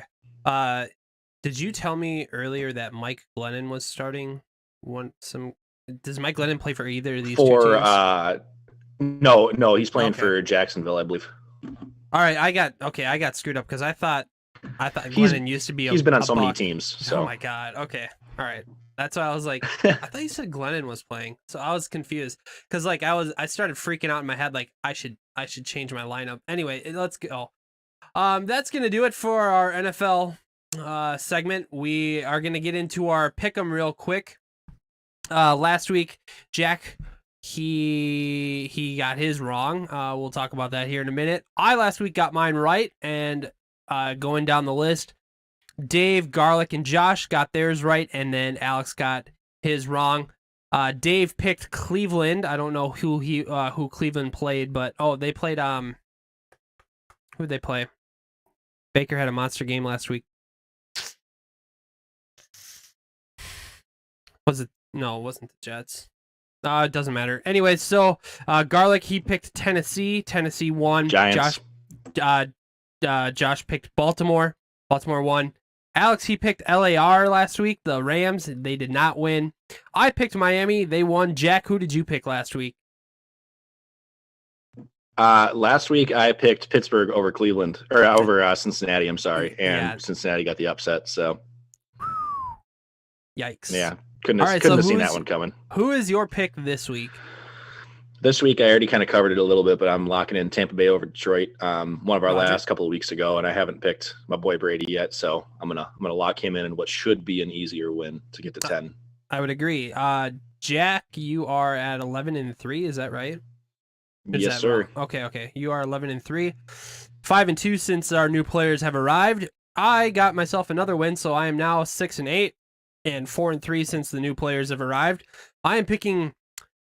Did you tell me earlier that Mike Glennon was starting does Mike Glennon play for either of these two teams? No, he's playing for Jacksonville, I believe. All right, I got screwed up because I thought Glennon used to be he's been on so many teams. So. Oh my god. Okay. All right. That's why I was like, I thought you said Glennon was playing. So I was confused because like I started freaking out in my head like I should change my lineup. Anyway, let's go. That's going to do it for our NFL segment. We are going to get into our pick'em real quick. Last week, Jack, he got his wrong. We'll talk about that here in a minute. I last week got mine right, and going down the list, Dave, Garlic, and Josh got theirs right, and then Alex got his wrong. Dave picked Cleveland. I don't know who Cleveland played, but they played who'd they play? Baker had a monster game last week. Was it? No, it wasn't the Jets. It doesn't matter. Anyway, so Garlic, he picked Tennessee. Tennessee won. Giants. Josh picked Baltimore. Baltimore won. Alex, he picked LAR last week. The Rams, they did not win. I picked Miami. They won. Jack, who did you pick last week? Last week I picked Pittsburgh over Cleveland, or over Cincinnati. I'm sorry, and Yeah. Cincinnati got the upset. So Yikes. yeah, couldn't All right, have so seen that one coming. Who is your pick this week? This week I already kind of covered it a little bit, but I'm locking in Tampa Bay over Detroit. One of our Roger. last couple of weeks ago, and I haven't picked my boy Brady yet, so I'm gonna lock him in what should be an easier win to get to 10. I would agree. Jack, you are at 11-3. Is that right? Is Yes, that sir. wrong? Okay. You are 11-3. 5-2 since our new players have arrived. I got myself another win, so I am now 6-8 and 4-3 since the new players have arrived. I am picking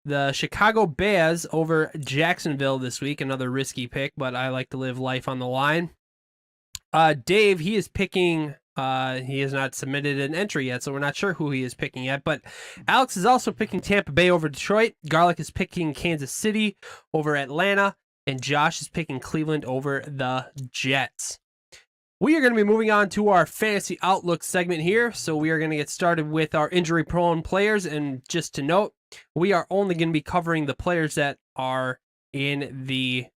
the Chicago Bears over Jacksonville this week. Another risky pick, but I like to live life on the line. Dave, he is picking. He has not submitted an entry yet, so we're not sure who he is picking yet. But Alex is also picking Tampa Bay over Detroit. Garlic is picking Kansas City over Atlanta. And Josh is picking Cleveland over the Jets. We are going to be moving on to our fantasy outlook segment here. So we are going to get started with our injury-prone players. And just to note, we are only going to be covering the players that are in the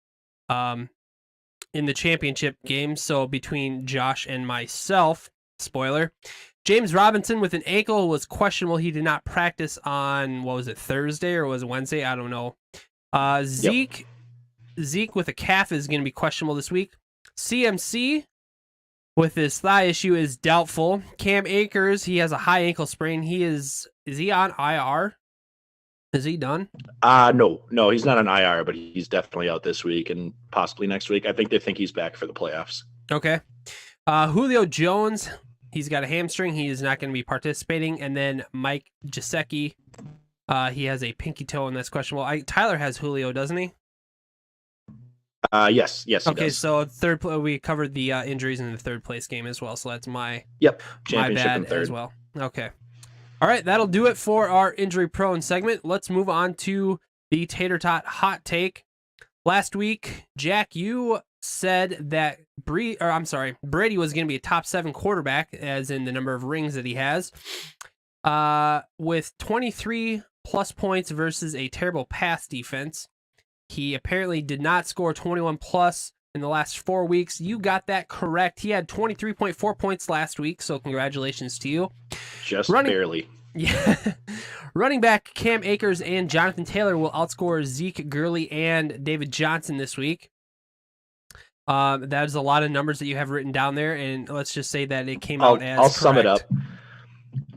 championship game. So between Josh and myself, spoiler, James Robinson with an ankle was questionable. He did not practice on, Thursday or was it Wednesday? I don't know. Zeke with a calf is going to be questionable this week. CMC with his thigh issue is doubtful. Cam Akers, he has a high ankle sprain. Is he on IR? Is he done? No, he's not on IR, but he's definitely out this week and possibly next week. I think they think he's back for the playoffs. Okay. Julio Jones, he's got a hamstring. He is not going to be participating. And then Mike Gesicki, he has a pinky toe, and that's questionable. Tyler has Julio, doesn't he? Yes, he okay, does. so we covered the injuries in the third place game as well. So that's my championship bad in third as well. Okay. All right, that'll do it for our injury prone segment. Let's move on to the Tater Tot hot take. Last week, Jack, you said that Brady was going to be a top 7 quarterback, as in the number of rings that he has, with 23 plus points versus a terrible pass defense. He apparently did not score 21 plus in the last 4 weeks. You got that correct. He had 23.4 points last week, so congratulations to you. Just barely. Yeah. Running back Cam Akers and Jonathan Taylor will outscore Zeke Gurley and David Johnson this week. That is a lot of numbers that you have written down there, and let's just say that it came out as I'll sum it up.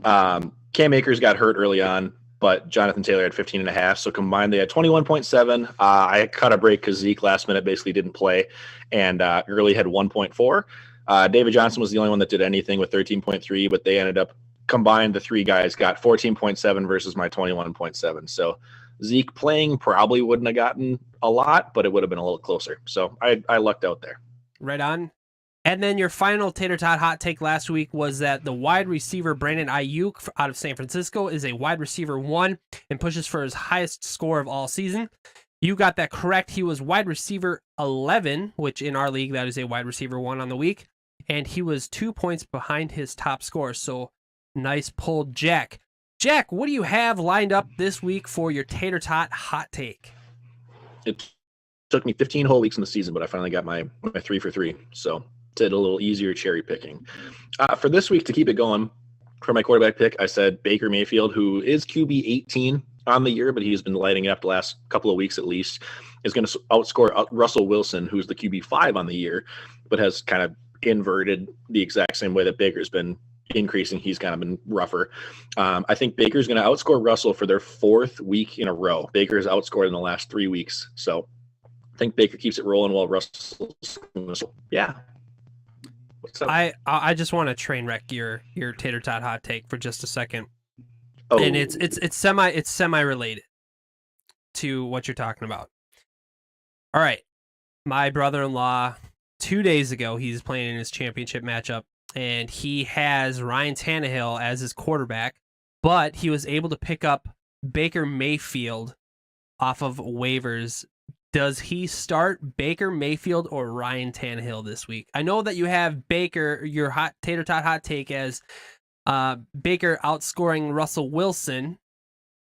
correct. Cam Akers got hurt early on, but Jonathan Taylor had 15.5. So combined, they had 21.7. I cut a break because Zeke last minute basically didn't play, and Gurley had 1.4. David Johnson was the only one that did anything with 13.3, but they ended up combined. The three guys got 14.7 versus my 21.7. So Zeke playing probably wouldn't have gotten a lot, but it would have been a little closer. So I lucked out there. Right on. And then your final Tater Tot hot take last week was that the wide receiver Brandon Ayuk out of San Francisco is a wide receiver 1 and pushes for his highest score of all season. You got that correct. He was wide receiver 11, which in our league, that is a wide receiver 1 on the week. And he was 2 points behind his top score. So nice pull, Jack. Jack, what do you have lined up this week for your Tater Tot hot take? It took me 15 whole weeks in the season, but I finally got my 3 for 3. So did a little easier cherry picking. For this week, to keep it going, for my quarterback pick, I said Baker Mayfield, who is QB 18 on the year, but he's been lighting it up the last couple of weeks at least, is going to outscore Russell Wilson, who's the QB 5 on the year, but has kind of inverted the exact same way that Baker's been increasing. He's kind of been rougher. I think Baker's going to outscore Russell for their 4th week in a row. Baker's outscored in the last 3 weeks. So I think Baker keeps it rolling while Russell's, yeah. What's up? I just want to train wreck your tater tot hot take for just a second. Oh. And it's semi related to what you're talking about. All right. My brother-in-law, 2 days ago, he's playing in his championship matchup, and he has Ryan Tannehill as his quarterback, but he was able to pick up Baker Mayfield off of waivers. Does he start Baker Mayfield or Ryan Tannehill this week? I know that you have Baker, your hot tater tot hot take, as Baker outscoring Russell Wilson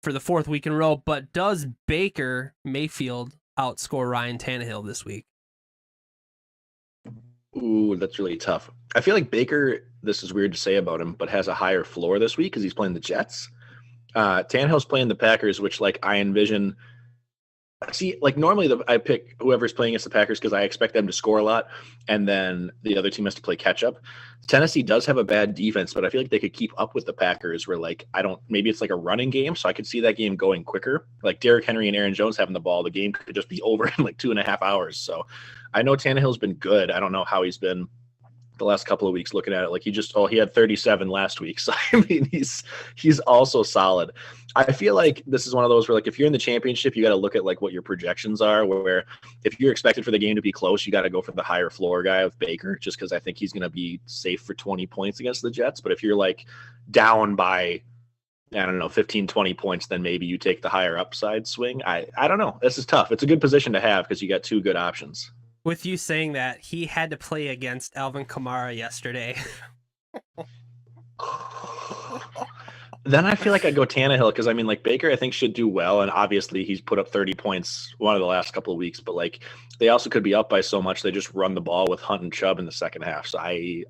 for the 4th week in a row, but does Baker Mayfield outscore Ryan Tannehill this week? Ooh, that's really tough. I feel like Baker, this is weird to say about him, but has a higher floor this week because he's playing the Jets. Tannehill's playing the Packers, which like I envision. See, like normally I pick whoever's playing against the Packers because I expect them to score a lot, and then the other team has to play catch up. Tennessee does have a bad defense, but I feel like they could keep up with the Packers. Where like maybe it's like a running game, so I could see that game going quicker. Like Derrick Henry and Aaron Jones having the ball, the game could just be over in like 2.5 hours. So I know Tannehill's been good. I don't know how he's been the last couple of weeks looking at it. Like he had 37 last week. So I mean he's also solid. I feel like this is one of those where like if you're in the championship, you got to look at like what your projections are, where if you're expected for the game to be close, you got to go for the higher floor guy of Baker, just because I think he's going to be safe for 20 points against the Jets. But if you're like down by, I don't know, 15, 20 points, then maybe you take the higher upside swing. I don't know. This is tough. It's a good position to have because you got 2 good options. With you saying that, he had to play against Alvin Kamara yesterday. Then I feel like I'd go Tannehill because I mean, like Baker, I think should do well, and obviously he's put up 30 points one of the last couple of weeks. But like they also could be up by so much they just run the ball with Hunt and Chubb in the second half. So I'd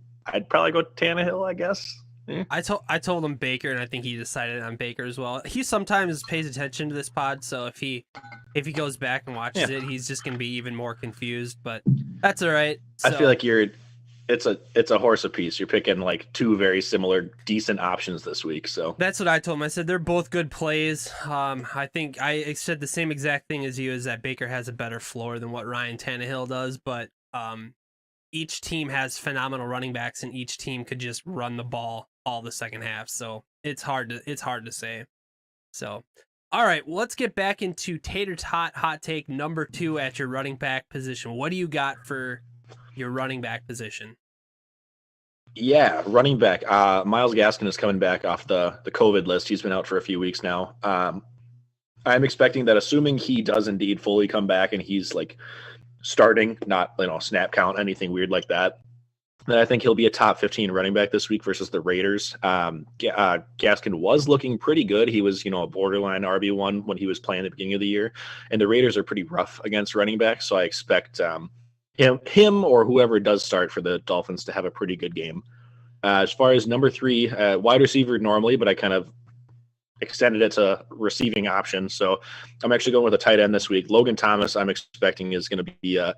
probably go Tannehill, I guess. Yeah. I told him Baker, and I think he decided on Baker as well. He sometimes pays attention to this pod, so if he goes back and watches it, he's just gonna be even more confused. But that's all right. So, I feel like it's a horse apiece. You're picking like 2 very similar, decent options this week. So that's what I told him. I said they're both good plays. I think I said the same exact thing as you, is that Baker has a better floor than what Ryan Tannehill does, but each team has phenomenal running backs, and each team could just run the ball all the second half. So it's hard to say. So, all right, well, let's get back into Tater Tot hot take number 2 at your running back position. What do you got for your running back position? Yeah, running back. Myles Gaskin is coming back off the COVID list. He's been out for a few weeks now. I'm expecting that, assuming he does indeed fully come back and he's like starting, not snap count, anything weird like that, then I think he'll be a top 15 running back this week versus the Raiders. Gaskin was looking pretty good. He was, a borderline RB1 when he was playing at the beginning of the year, and the Raiders are pretty rough against running backs. So I expect him or whoever does start for the Dolphins to have a pretty good game. As far as number 3, wide receiver normally, but I kind of extended it to receiving option. So I'm actually going with a tight end this week. Logan Thomas, I'm expecting, is going to be a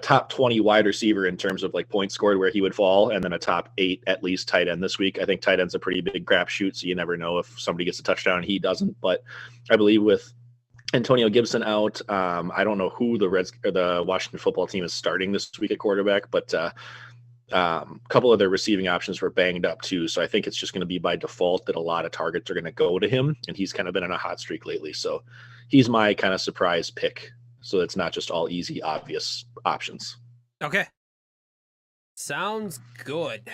top 20 wide receiver in terms of like points scored where he would fall, and then a top 8 at least tight end this week. I think tight end's a pretty big crapshoot, so you never know if somebody gets a touchdown and he doesn't. But I believe with Antonio Gibson out, I don't know who the Washington football team is starting this week at quarterback, but a couple of their receiving options were banged up too. So I think it's just going to be by default that a lot of targets are going to go to him, and he's kind of been in a hot streak lately. So he's my kind of surprise pick. So it's not just all easy, obvious options. Okay. Sounds good.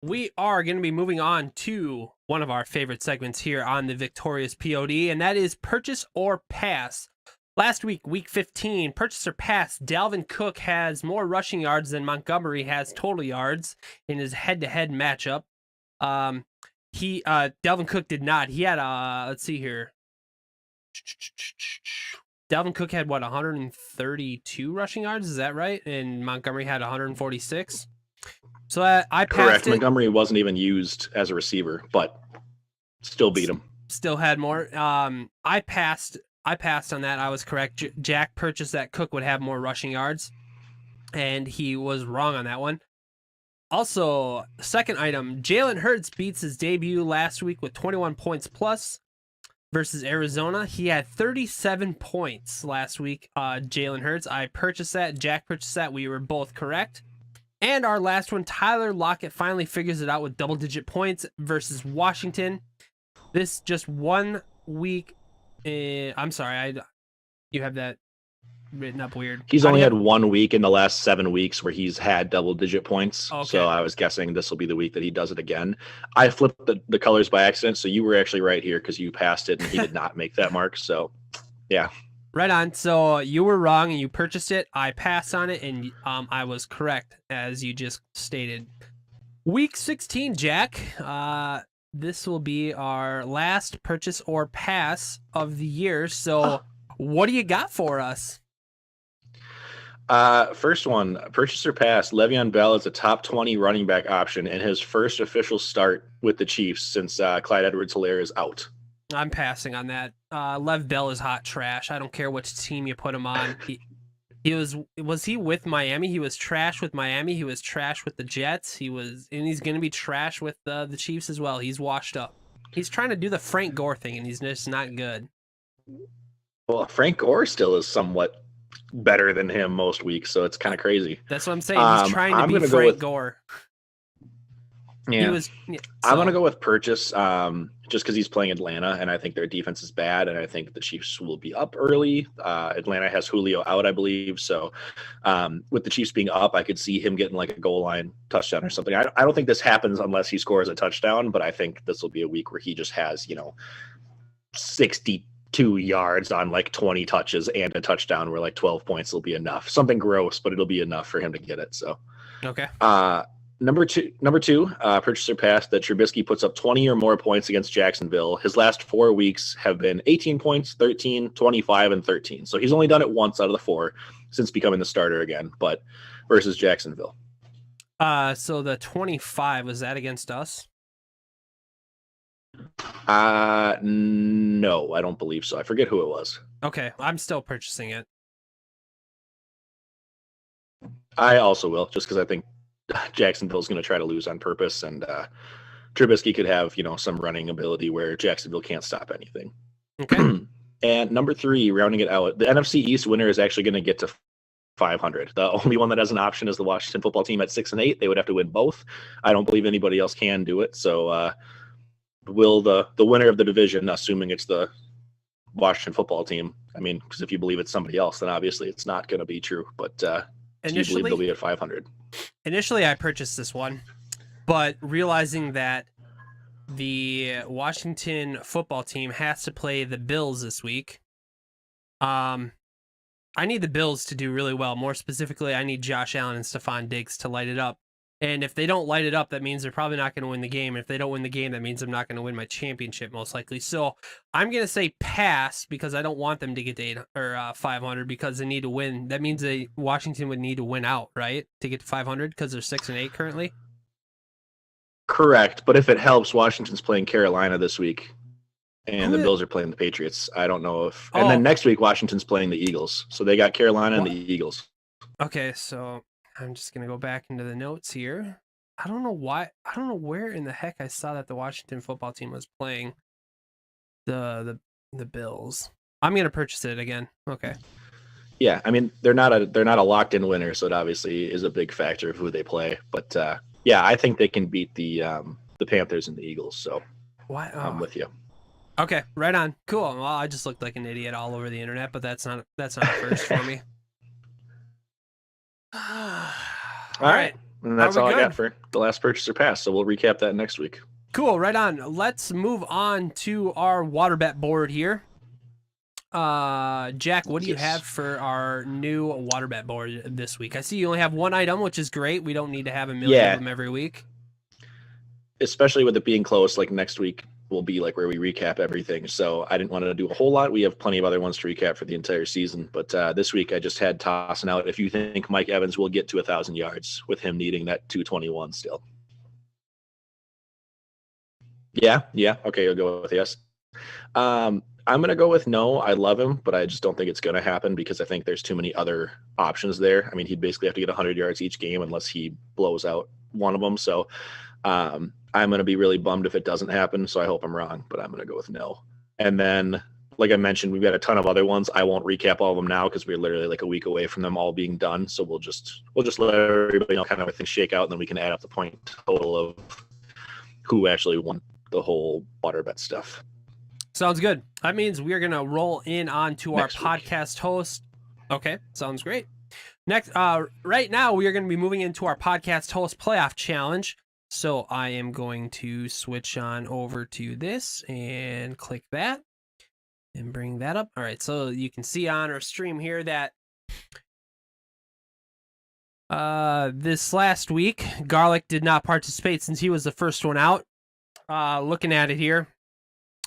We are going to be moving on to one of our favorite segments here on the Victorious Pod, and that is Purchase or Pass. Last week, week 15, Purchase or Pass, Dalvin Cook has more rushing yards than Montgomery has total yards in his head-to-head matchup. Dalvin Cook did not. He had, let's see here. Dalvin Cook had, 132 rushing yards? Is that right? And Montgomery had 146? So I passed Correct. it. Montgomery wasn't even used as a receiver, but still beat him. Still had more. I passed on that. I was correct. Jack purchased that Cook would have more rushing yards, and he was wrong on that one. Also, second item, Jalen Hurts beats his debut last week with 21 points plus versus Arizona. He had 37 points last week, Jalen Hurts. I purchased that. Jack purchased that. We were both correct. And our last one, Tyler Lockett finally figures it out with double-digit points versus Washington. This just 1 week. I'm sorry, you have that written up weird. He's only had 1 week in the last 7 weeks where he's had double-digit points. Okay. So I was guessing this will be the week that he does it again. I flipped the colors by accident, so you were actually right here because you passed it and he did not make that mark. So, yeah. Right on. So you were wrong and you purchased it. I passed on it and I was correct, as you just stated. Week 16, Jack. This will be our last purchase or pass of the year. So what do you got for us? First one, purchase or pass. Le'Veon Bell is a top 20 running back option and his first official start with the Chiefs since Clyde Edwards-Helaire is out. I'm passing on that. Lev Bell is hot trash. I don't care which team you put him on. He was he with Miami? He was trash with Miami. He was trash with the Jets. And he's going to be trash with the Chiefs as well. He's washed up. He's trying to do the Frank Gore thing, and he's just not good. Well, Frank Gore still is somewhat better than him most weeks, so it's kind of crazy. That's what I'm saying. He's trying to be Frank Gore. Yeah, I'm going to go with purchase just because he's playing Atlanta, and I think their defense is bad, and I think the Chiefs will be up early. Atlanta has Julio out, I believe, so with the Chiefs being up, I could see him getting like a goal line touchdown or something. I don't think this happens unless he scores a touchdown, but I think this will be a week where he just has, 62 yards on like 20 touches and a touchdown where like 12 points will be enough. Something gross, but it'll be enough for him to get it. So, okay. Number two, purchase or pass that Trubisky puts up 20 or more points against Jacksonville. His last 4 weeks have been 18 points, 13, 25, and 13. So he's only done it once out of the 4 since becoming the starter again, but versus Jacksonville. So the 25, was that against us? No, I don't believe so. I forget who it was. Okay, I'm still purchasing it. I also will, just because I think Jacksonville's going to try to lose on purpose, and Trubisky could have, some running ability where Jacksonville can't stop anything. Okay. And number 3, rounding it out, the NFC East winner is actually going to get to 500. The only one that has an option is the Washington football team at 6-8. They would have to win both. I don't believe anybody else can do it. So will the winner of the division, assuming it's the Washington football team, because if you believe it's somebody else, then obviously it's not going to be true. But do you believe they'll be at 500? Initially, I purchased this one, but realizing that the Washington football team has to play the Bills this week, I need the Bills to do really well. More specifically, I need Josh Allen and Stephon Diggs to light it up. And if they don't light it up, that means they're probably not going to win the game. If they don't win the game, that means I'm not going to win my championship, most likely. So I'm going to say pass because I don't want them to get to 500 because they need to win. That means Washington would need to win out, right, to get to 500 because they're 6-8 currently. Correct, but if it helps, Washington's playing Carolina this week, and the Bills are playing the Patriots. I don't know if, and then next week Washington's playing the Eagles. So they got Carolina and the Eagles. Okay, so I'm just going to go back into the notes here. I don't know why. I don't know where in the heck I saw that the Washington football team was playing the Bills. I'm going to purchase it again. Okay. Yeah, they're not a locked in winner, so it obviously is a big factor of who they play. But yeah, I think they can beat the Panthers and the Eagles. So I'm with you. Okay, right on. Cool. Well, I just looked like an idiot all over the internet, but that's not a first for me. All right. And that's all I got for the last purchase or pass. So we'll recap that next week. Cool. Right on. Let's move on to our water bet board here. Jack, what do you have for our new water bet board this week? I see you only have one item, which is great. We don't need to have a million of them every week. Especially with it being close, like next week will be like where we recap everything. So I didn't want to do a whole lot. We have plenty of other ones to recap for the entire season. But this week I just had tossing out if you think Mike Evans will get to 1,000 yards with him needing that 221 still. Yeah. Okay, you'll go with yes. I'm going to go with no. I love him, but I just don't think it's going to happen because I think there's too many other options there. He'd basically have to get 100 yards each game unless he blows out one of them. So I'm going to be really bummed if it doesn't happen. So I hope I'm wrong, but I'm going to go with no. And then, like I mentioned, we've got a ton of other ones. I won't recap all of them now because we're literally like a week away from them all being done. So we'll just let everybody know kind of things shake out, and then we can add up the point total of who actually won the whole water bet stuff. Sounds good. That means we're going to roll in onto our podcast host. Okay, sounds great. Next, right now we are going to be moving into our podcast host playoff challenge. So I am going to switch on over to this and click that and bring that up. All right, so you can see on our stream here that this last week, Garlic did not participate since he was the first one out. Looking at it here,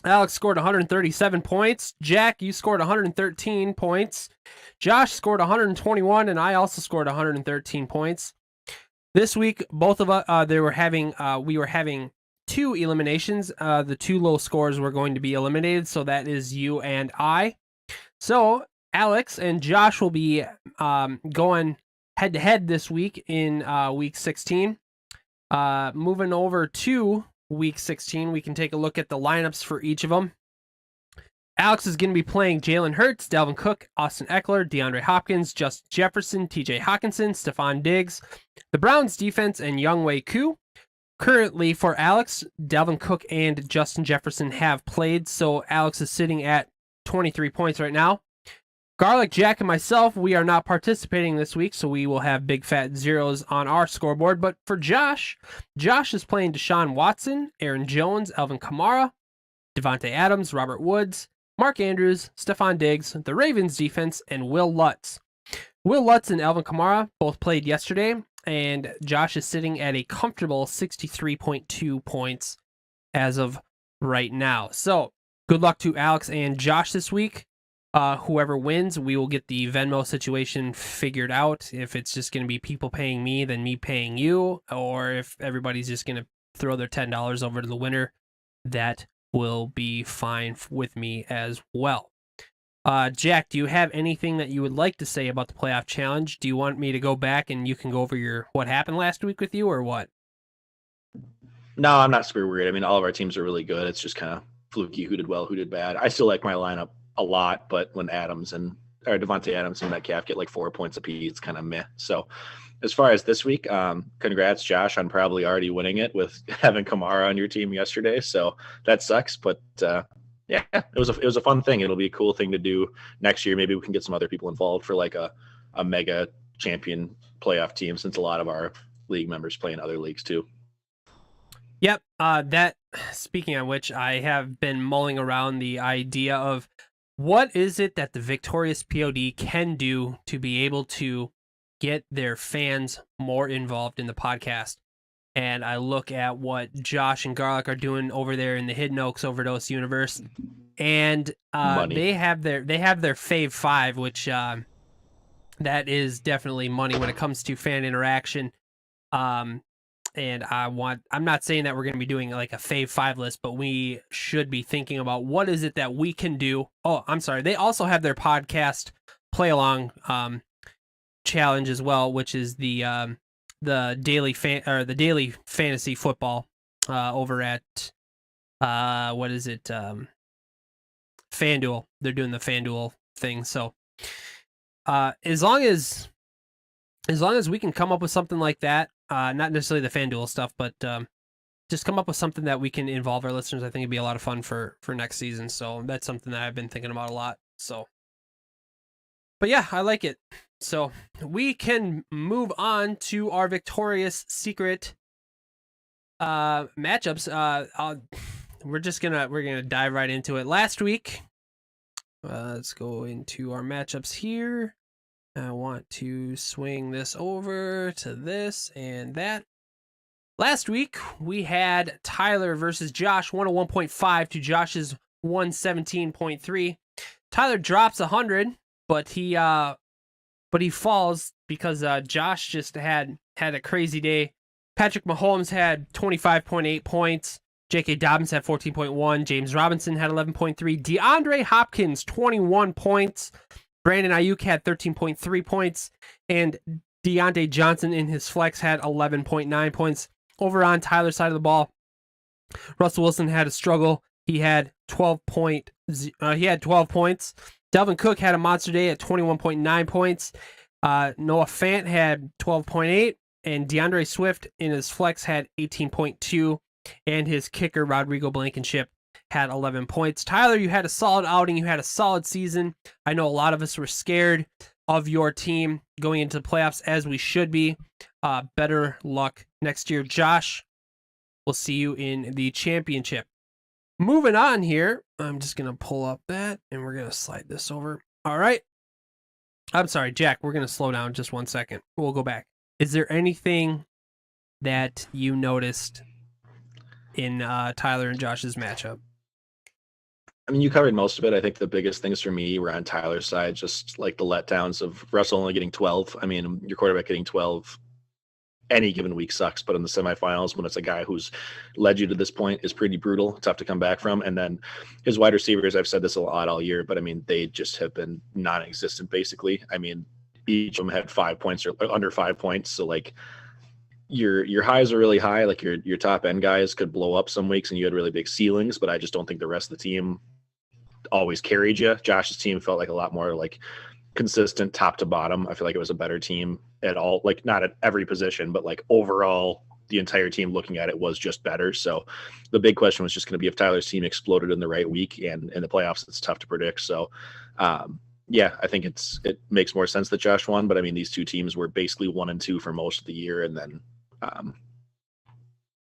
Alex scored 137 points. Jack, you scored 113 points. Josh scored 121, and I also scored 113 points. This week, both of us, we were having two eliminations. The two low scores were going to be eliminated, so that is you and I. So Alex and Josh will be going head-to-head this week in Week 16. Moving over to Week 16, we can take a look at the lineups for each of them. Alex is going to be playing Jalen Hurts, Dalvin Cook, Austin Eckler, DeAndre Hopkins, Justin Jefferson, TJ Hawkinson, Stephon Diggs, the Browns defense, and Younghoe Koo. Currently for Alex, Dalvin Cook and Justin Jefferson have played, so Alex is sitting at 23 points right now. Garlic, Jack, and myself, we are not participating this week, so we will have big fat zeros on our scoreboard. But for Josh, Josh is playing Deshaun Watson, Aaron Jones, Alvin Kamara, Devontae Adams, Robert Woods, Mark Andrews, Stephon Diggs, the Ravens defense, and Will Lutz. Will Lutz and Alvin Kamara both played yesterday, and Josh is sitting at a comfortable 63.2 points as of right now. So good luck to Alex and Josh this week. Whoever wins, we will get the Venmo situation figured out. If it's just going to be people paying me, then me paying you, or if everybody's just going to throw their $10 over to the winner, that will be fine with me as well. Jack, do you have anything that you would like to say about the playoff challenge? Do you want me to go back and you can go over what happened last week with you, or what? No, I'm not super worried. I mean, all of our teams are really good. It's just kind of fluky who did well, who did bad. I still like my lineup a lot, but when Devontae Adams and Metcalf get like 4 points apiece, it's kind of meh. So as far as this week, congrats, Josh, on probably already winning it with having Kamara on your team yesterday. So that sucks, but yeah, it was a fun thing. It'll be a cool thing to do next year. Maybe we can get some other people involved for like a mega champion playoff team, since a lot of our league members play in other leagues too. Yep. That, speaking of which, I have been mulling around the idea of what is it that the Victorious POD can do to be able to get their fans more involved in the podcast. And I look at what Josh and Garlic are doing over there in the Hidden Oaks Overdose universe, and they have their Fave 5, which that is definitely money when it comes to fan interaction. And I'm not saying that we're going to be doing like a Fave 5 list, but we should be thinking about what is it that we can do. Oh, I'm sorry. They also have their podcast play along challenge as well, which is the daily fantasy football over at what is it? FanDuel. They're doing the FanDuel thing. So as long as we can come up with something like that, not necessarily the FanDuel stuff, but just come up with something that we can involve our listeners, I think it'd be a lot of fun for next season. So that's something that I've been thinking about a lot. So, but yeah, I like it. So we can move on to our Victorious Secret matchups. We're gonna dive right into it. Last week, let's go into our matchups here. I want to swing this over to this and that. Last week, we had Tyler versus Josh, 101.5 to Josh's 117.3. Tyler drops 100, but he falls because Josh just had a crazy day. Patrick Mahomes had 25.8 points. J.K. Dobbins had 14.1. James Robinson had 11.3. DeAndre Hopkins, 21 points. Brandon Ayuk had 13.3 points, and Deontay Johnson in his flex had 11.9 points. Over on Tyler's side of the ball, Russell Wilson had a struggle. He had 12 points. Dalvin Cook had a monster day at 21.9 points. Noah Fant had 12.8, and DeAndre Swift in his flex had 18.2, and his kicker Rodrigo Blankenship had 11 points. Tyler, you had a solid outing. You had a solid season. I know a lot of us were scared of your team going into the playoffs, as we should be. Better luck next year. Josh, we'll see you in the championship. Moving on here, I'm just going to pull up that, and we're going to slide this over. All right. I'm sorry, Jack, we're going to slow down just 1 second. We'll go back. Is there anything that you noticed in Tyler and Josh's matchup? I mean, you covered most of it. I think the biggest things for me were on Tyler's side, just like the letdowns of Russell only getting 12. I mean, your quarterback getting 12 any given week sucks, but in the semifinals, when it's a guy who's led you to this point, is pretty brutal, tough to come back from. And then his wide receivers, I've said this a lot all year, but I mean, they just have been non-existent basically. I mean, each of them had 5 points or under 5 points. So like your highs are really high. Like your top end guys could blow up some weeks and you had really big ceilings, but I just don't think the rest of the team always carried you. Josh's team felt like a lot more like consistent top to bottom. I feel like it was a better team at all, like not at every position, but like overall the entire team looking at it was just better. So the big question was just going to be if Tyler's team exploded in the right week, and in the playoffs it's tough to predict. So yeah, I think it makes more sense that Josh won, but I mean, these two teams were basically 1 and 2 for most of the year, and then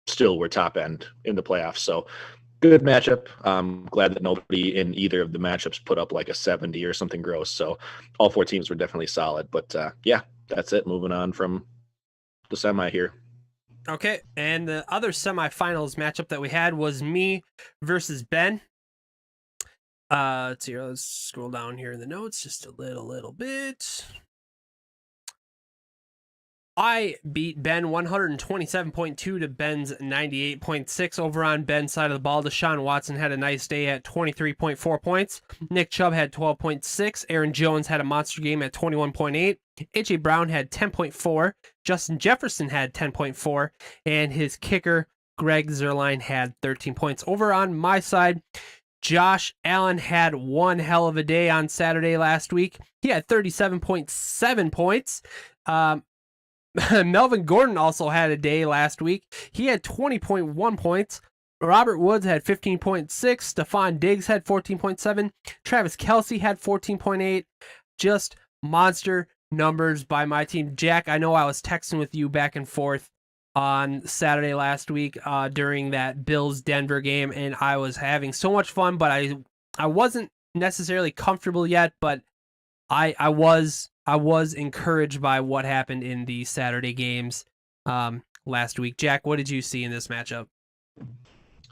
still were top end in the playoffs. So good matchup. Glad that nobody in either of the matchups put up like a 70 or something gross. So all 4 teams were definitely solid. But yeah, that's it. Moving on from the semi here. Okay, and the other semifinals matchup that we had was me versus Ben. Let's see here. Let's scroll down here in the notes just a little bit. I beat Ben 127.2 to Ben's 98.6. Over on Ben's side of the ball, Deshaun Watson had a nice day at 23.4 points. Nick Chubb had 12.6. Aaron Jones had a monster game at 21.8. A.J. Brown had 10.4. Justin Jefferson had 10.4. And his kicker, Greg Zuerlein, had 13 points. Over on my side, Josh Allen had one hell of a day on Saturday last week. He had 37.7 points. Melvin Gordon also had a day last week. He had 20.1 points. Robert Woods had 15.6. Stephon Diggs had 14.7. Travis Kelce had 14.8. Just monster numbers by my team. Jack, I know I was texting with you back and forth on Saturday last week during that Bills-Denver game, and I was having so much fun, but I wasn't necessarily comfortable yet, but I was encouraged by what happened in the Saturday games last week. Jack, what did you see in this matchup?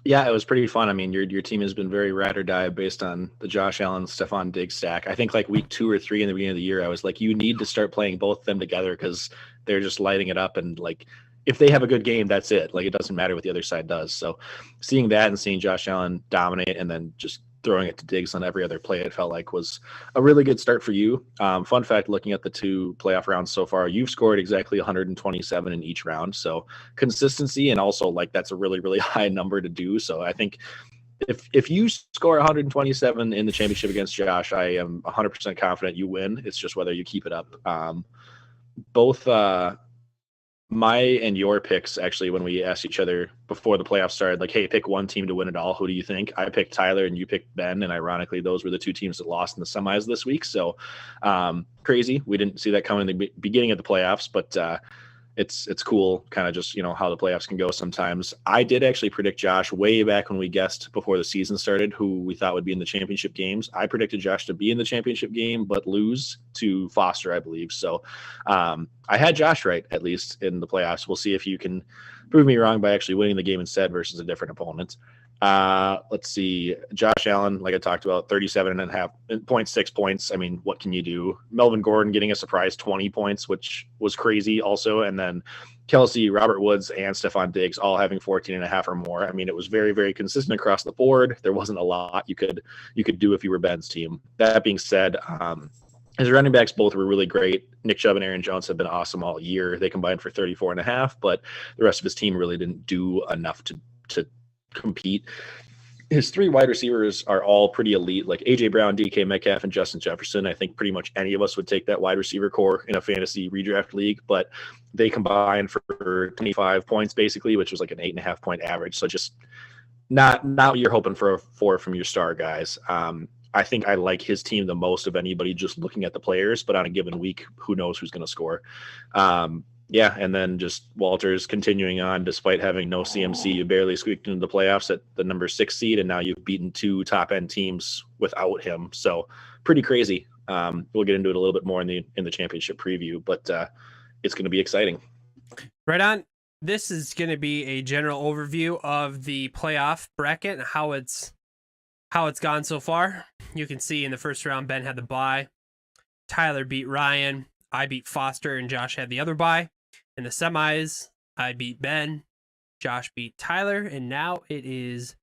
Yeah, it was pretty fun. I mean, your team has been very ride or die based on the Josh Allen, Stephon Diggs stack. I think like week 2 or 3 in the beginning of the year, I was like, you need to start playing both of them together because they're just lighting it up. And like, if they have a good game, that's it. Like, it doesn't matter what the other side does. So seeing that and seeing Josh Allen dominate and then just throwing it to Diggs on every other play, it felt like was a really good start for you. Fun fact, looking at the 2 playoff rounds so far, you've scored exactly 127 in each round. So consistency, and also like that's a really, really high number to do. So I think if you score 127 in the championship against Josh, I am 100% confident you win. It's just whether you keep it up. Both my and your picks, actually, when we asked each other before the playoffs started, like, hey, pick one team to win it all. Who do you think? I picked Tyler and you picked Ben. And ironically, those were the 2 teams that lost in the semis this week. So crazy. We didn't see that coming in the beginning of the playoffs, but it's cool kind of just, how the playoffs can go sometimes. I did actually predict Josh way back when we guessed before the season started who we thought would be in the championship games. I predicted Josh to be in the championship game, but lose to Foster, I believe. So I had Josh right, at least in the playoffs. We'll see if you can prove me wrong by actually winning the game instead versus a different opponent. Let's see. Josh Allen, like I talked about, 37.6 points. I mean, what can you do? Melvin Gordon getting a surprise 20 points, which was crazy also. And then Kelce, Robert Woods, and Stephon Diggs all having 14.5 or more. I mean, it was very, very consistent across the board. There wasn't a lot you could do if you were Ben's team. That being said, His running backs both were really great. Nick Chubb and Aaron Jones have been awesome all year. They combined for 34.5, but the rest of his team really didn't do enough to compete. His three wide receivers are all pretty elite, like A.J. Brown, DK Metcalf, and Justin Jefferson. I think pretty much any of us would take that wide receiver core in a fantasy redraft league, but they combined for 25 points basically, which was like an 8.5 point average. So just not what you're hoping for from your star guys. I think I like his team the most of anybody just looking at the players, but on a given week, who knows who's going to score. Yeah, and then just Walters continuing on despite having no CMC. You barely squeaked into the playoffs at the number 6 seed, and now you've beaten 2 top-end teams without him. So pretty crazy. We'll get into it a little bit more in the championship preview, but it's going to be exciting. Right on. This is going to be a general overview of the playoff bracket and how it's gone so far. You can see in the first round, Ben had the bye. Tyler beat Ryan. I beat Foster, and Josh had the other bye. In the semis, I beat Ben. Josh beat Tyler, and now it is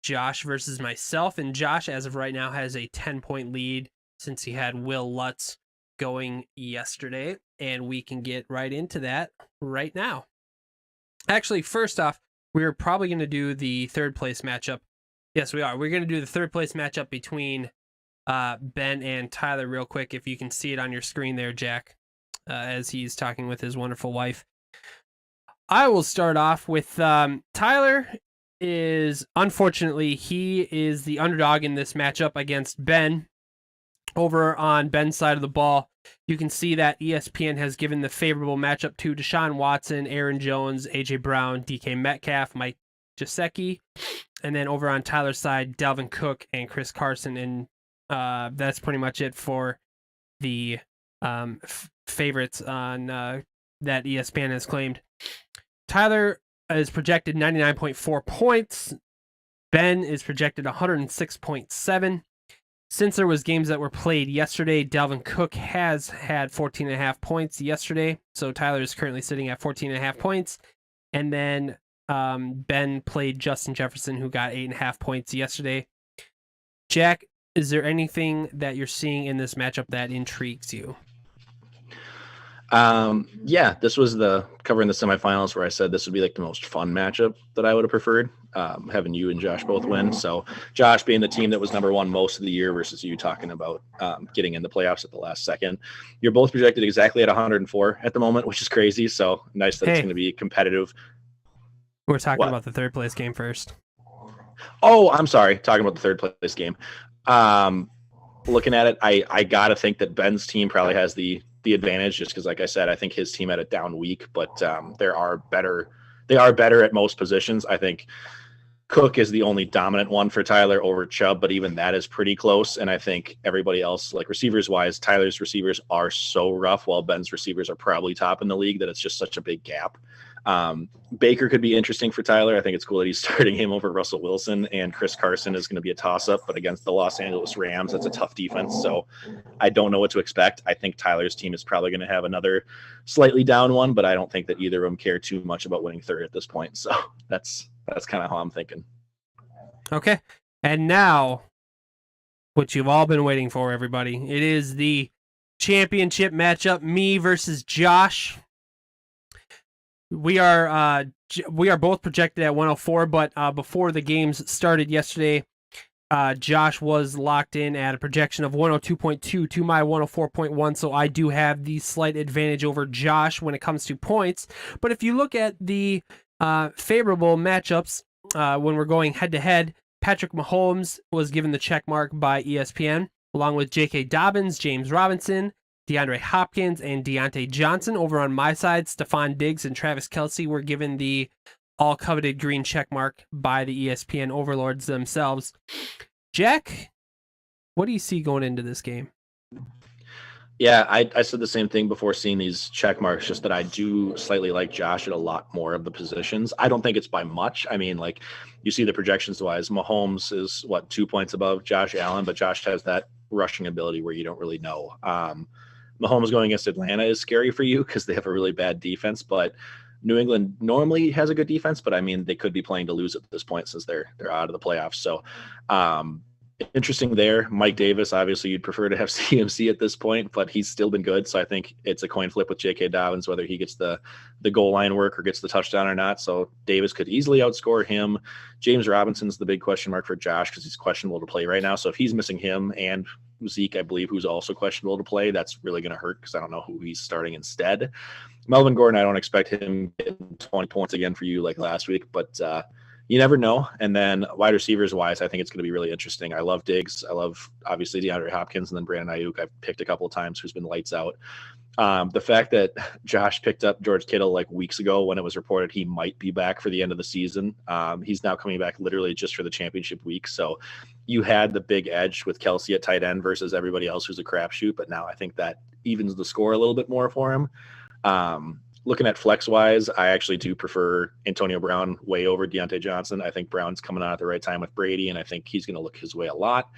Josh versus myself. And Josh, as of right now, has a 10-point lead since he had Will Lutz going yesterday. And we can get right into that right now. Actually, first off, we're probably going to do the third place matchup. Yes, we are. We're going to do the third place matchup between Ben and Tyler real quick, if you can see it on your screen there, Jack, as he's talking with his wonderful wife. I will start off with Tyler is, unfortunately, he is the underdog in this matchup against Ben. Over on Ben's side of the ball, you can see that ESPN has given the favorable matchup to Deshaun Watson, Aaron Jones, A.J. Brown, DK Metcalf, Mike Gesicki, and then over on Tyler's side, Dalvin Cook and Chris Carson, and that's pretty much it for the favorites on that ESPN has claimed. Tyler is projected 99.4 points. Ben is projected 106.7. Since there was games that were played yesterday, Dalvin Cook has had 14.5 points yesterday, so Tyler is currently sitting at 14.5 points. And then Ben played Justin Jefferson, who got 8.5 points yesterday. Jack, is there anything that you're seeing in this matchup that intrigues you? Yeah, this was covering the semifinals where I said this would be like the most fun matchup that I would have preferred, having you and Josh both win. So Josh being the team that was number 1 most of the year versus you talking about getting in the playoffs at the last second. You're both projected exactly at 104 at the moment, which is crazy. So nice that it's going to be competitive. We're talking about the third place game first. Oh, I'm sorry. Talking about the third place game. Looking at it, I got to think that Ben's team probably has the advantage just because, like I said, I think his team had a down week, but they are better at most positions. I think Cook is the only dominant one for Tyler over Chubb, but even that is pretty close. And I think everybody else, like receivers wise, Tyler's receivers are so rough while Ben's receivers are probably top in the league that it's just such a big gap. Baker could be interesting for Tyler. I think it's cool that he's starting him over Russell Wilson, and Chris Carson is going to be a toss-up, but against the Los Angeles Rams, that's a tough defense. So I don't know what to expect. I think Tyler's team is probably going to have another slightly down one, but I don't think that either of them care too much about winning third at this point. So that's kind of how I'm thinking. Okay. And now what you've all been waiting for, everybody. It is the championship matchup, me versus Josh. We are both projected at 104, but before the games started yesterday, Josh was locked in at a projection of 102.2 to my 104.1, so I do have the slight advantage over Josh when it comes to points. But if you look at the favorable matchups when we're going head-to-head, Patrick Mahomes was given the check mark by ESPN, along with J.K. Dobbins, James Robinson, DeAndre Hopkins, and Deontay Johnson. Over on my side, Stephon Diggs and Travis Kelce were given the all-coveted green check mark by the ESPN overlords themselves. Jack, what do you see going into this game? Yeah, I said the same thing before seeing these check marks, just that I do slightly like Josh at a lot more of the positions. I don't think it's by much. I mean, like you see the projections wise, Mahomes is 2 points above Josh Allen, but Josh has that rushing ability where you don't really know. Mahomes going against Atlanta is scary for you because they have a really bad defense, but New England normally has a good defense, but I mean, they could be playing to lose at this point since they're out of the playoffs. So interesting there. Mike Davis, obviously you'd prefer to have CMC at this point, but he's still been good. So I think it's a coin flip with J.K. Dobbins, whether he gets the goal line work or gets the touchdown or not. So Davis could easily outscore him. James Robinson's the big question mark for Josh because he's questionable to play right now. So if he's missing him and Zeke, I believe, who's also questionable to play, that's really going to hurt because I don't know who he's starting instead. Melvin Gordon, I don't expect him getting 20 points again for you like last week, but you never know. And then wide receivers wise, I think it's going to be really interesting. I love Diggs. I love obviously DeAndre Hopkins and then Brandon Ayuk. I've picked a couple of times who's been lights out. The fact that Josh picked up George Kittle like weeks ago when it was reported he might be back for the end of the season. He's now coming back literally just for the championship week. So you had the big edge with Kelsey at tight end versus everybody else who's a crapshoot. But now I think that evens the score a little bit more for him. Looking at flex wise, I actually do prefer Antonio Brown way over Deontay Johnson. I think Brown's coming on at the right time with Brady, and I think he's going to look his way a lot.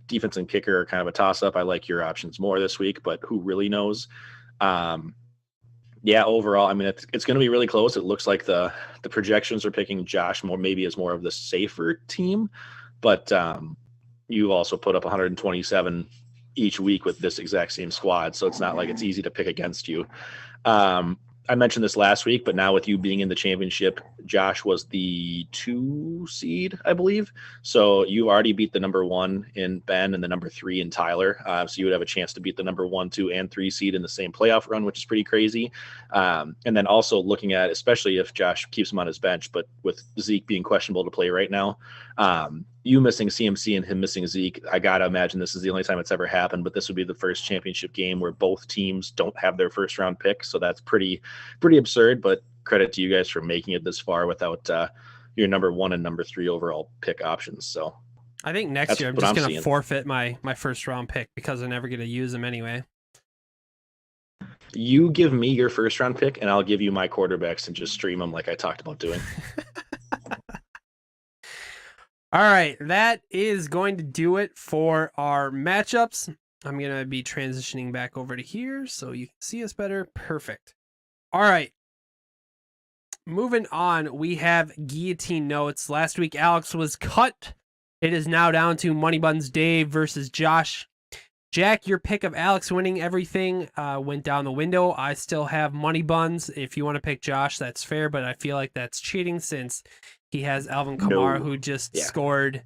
Defense and kicker are kind of a toss up. I like your options more this week, but who really knows? Yeah, overall, I mean, it's going to be really close. It looks like the projections are picking Josh more, maybe as more of the safer team, but you also put up 127 each week with this exact same squad, so it's not like it's easy to pick against you. I mentioned this last week, but now with you being in the championship, Josh was the 2 seed, I believe. So you already beat the number 1 in Ben and the number 3 in Tyler. So you would have a chance to beat the number 1, 2, and 3 seed in the same playoff run, which is pretty crazy. And then also looking at, especially if Josh keeps him on his bench, but with Zeke being questionable to play right now, you missing CMC and him missing Zeke, I got to imagine this is the only time it's ever happened, but this would be the first championship game where both teams don't have their first round pick. So that's pretty absurd, but credit to you guys for making it this far without your number 1 and number 3 overall pick options. So I think next year I'm just going to forfeit my first round pick because I'm never going to use them anyway. You give me your first round pick and I'll give you my quarterbacks and just stream them like I talked about doing. All right, that is going to do it for our matchups. I'm going to be transitioning back over to here so you can see us better. Perfect. All right. Moving on, we have guillotine notes. Last week, Alex was cut. It is now down to Money Buns Dave versus Josh. Jack, your pick of Alex winning everything went down the window. I still have Money Buns. If you want to pick Josh, that's fair, but I feel like that's cheating since he has Alvin Kamara, who just scored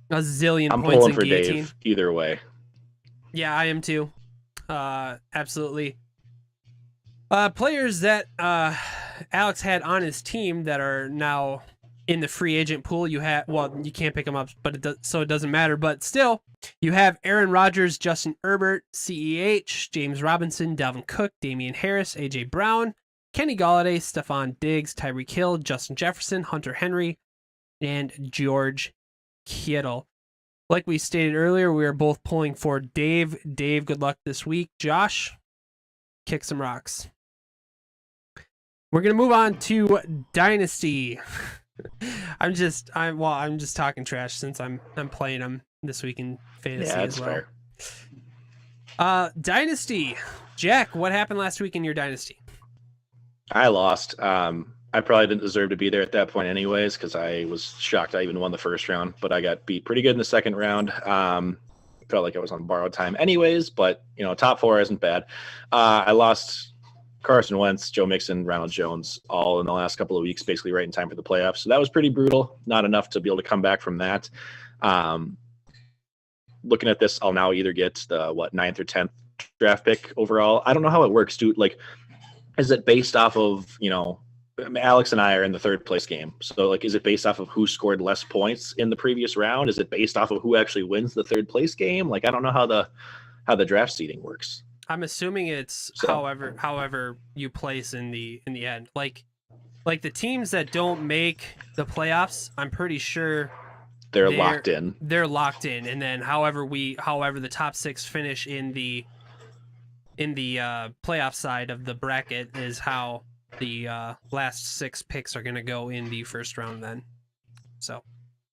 a zillion points in guillotine. Dave either way. Yeah, I am too. Absolutely. Players that Alex had on his team that are now in the free agent pool, you can't pick them up, but so it doesn't matter. But still, you have Aaron Rodgers, Justin Herbert, CEH, James Robinson, Dalvin Cook, Damian Harris, AJ Brown, Kenny Golladay, Stephon Diggs, Tyreek Hill, Justin Jefferson, Hunter Henry, and George Kittle. Like we stated earlier, we are both pulling for Dave. Dave, good luck this week. Josh, kick some rocks. We're gonna move on to Dynasty. I'm just talking trash since I'm playing them this week in fantasy as well. Fair. Dynasty. Jack, what happened last week in your Dynasty? I lost. I probably didn't deserve to be there at that point anyways, because I was shocked I even won the first round, but I got beat pretty good in the second round. Felt like I was on borrowed time anyways, but top 4 isn't bad. I lost Carson Wentz, Joe Mixon, Ronald Jones, all in the last couple of weeks, basically right in time for the playoffs. So that was pretty brutal. Not enough to be able to come back from that. Looking at this, I'll now either get the 9th or 10th draft pick overall. I don't know how it works, dude. Like, is it based off of, Alex and I are in the 3rd place game. So is it based off of who scored less points in the previous round? Is it based off of who actually wins the 3rd place game? I don't know how the draft seeding works. I'm assuming it's however you place in the end. Like the teams that don't make the playoffs, I'm pretty sure they're locked in. They're locked in, and then however the top 6 finish in the playoff side of the bracket is how the last 6 picks are going to go in the first round then. So,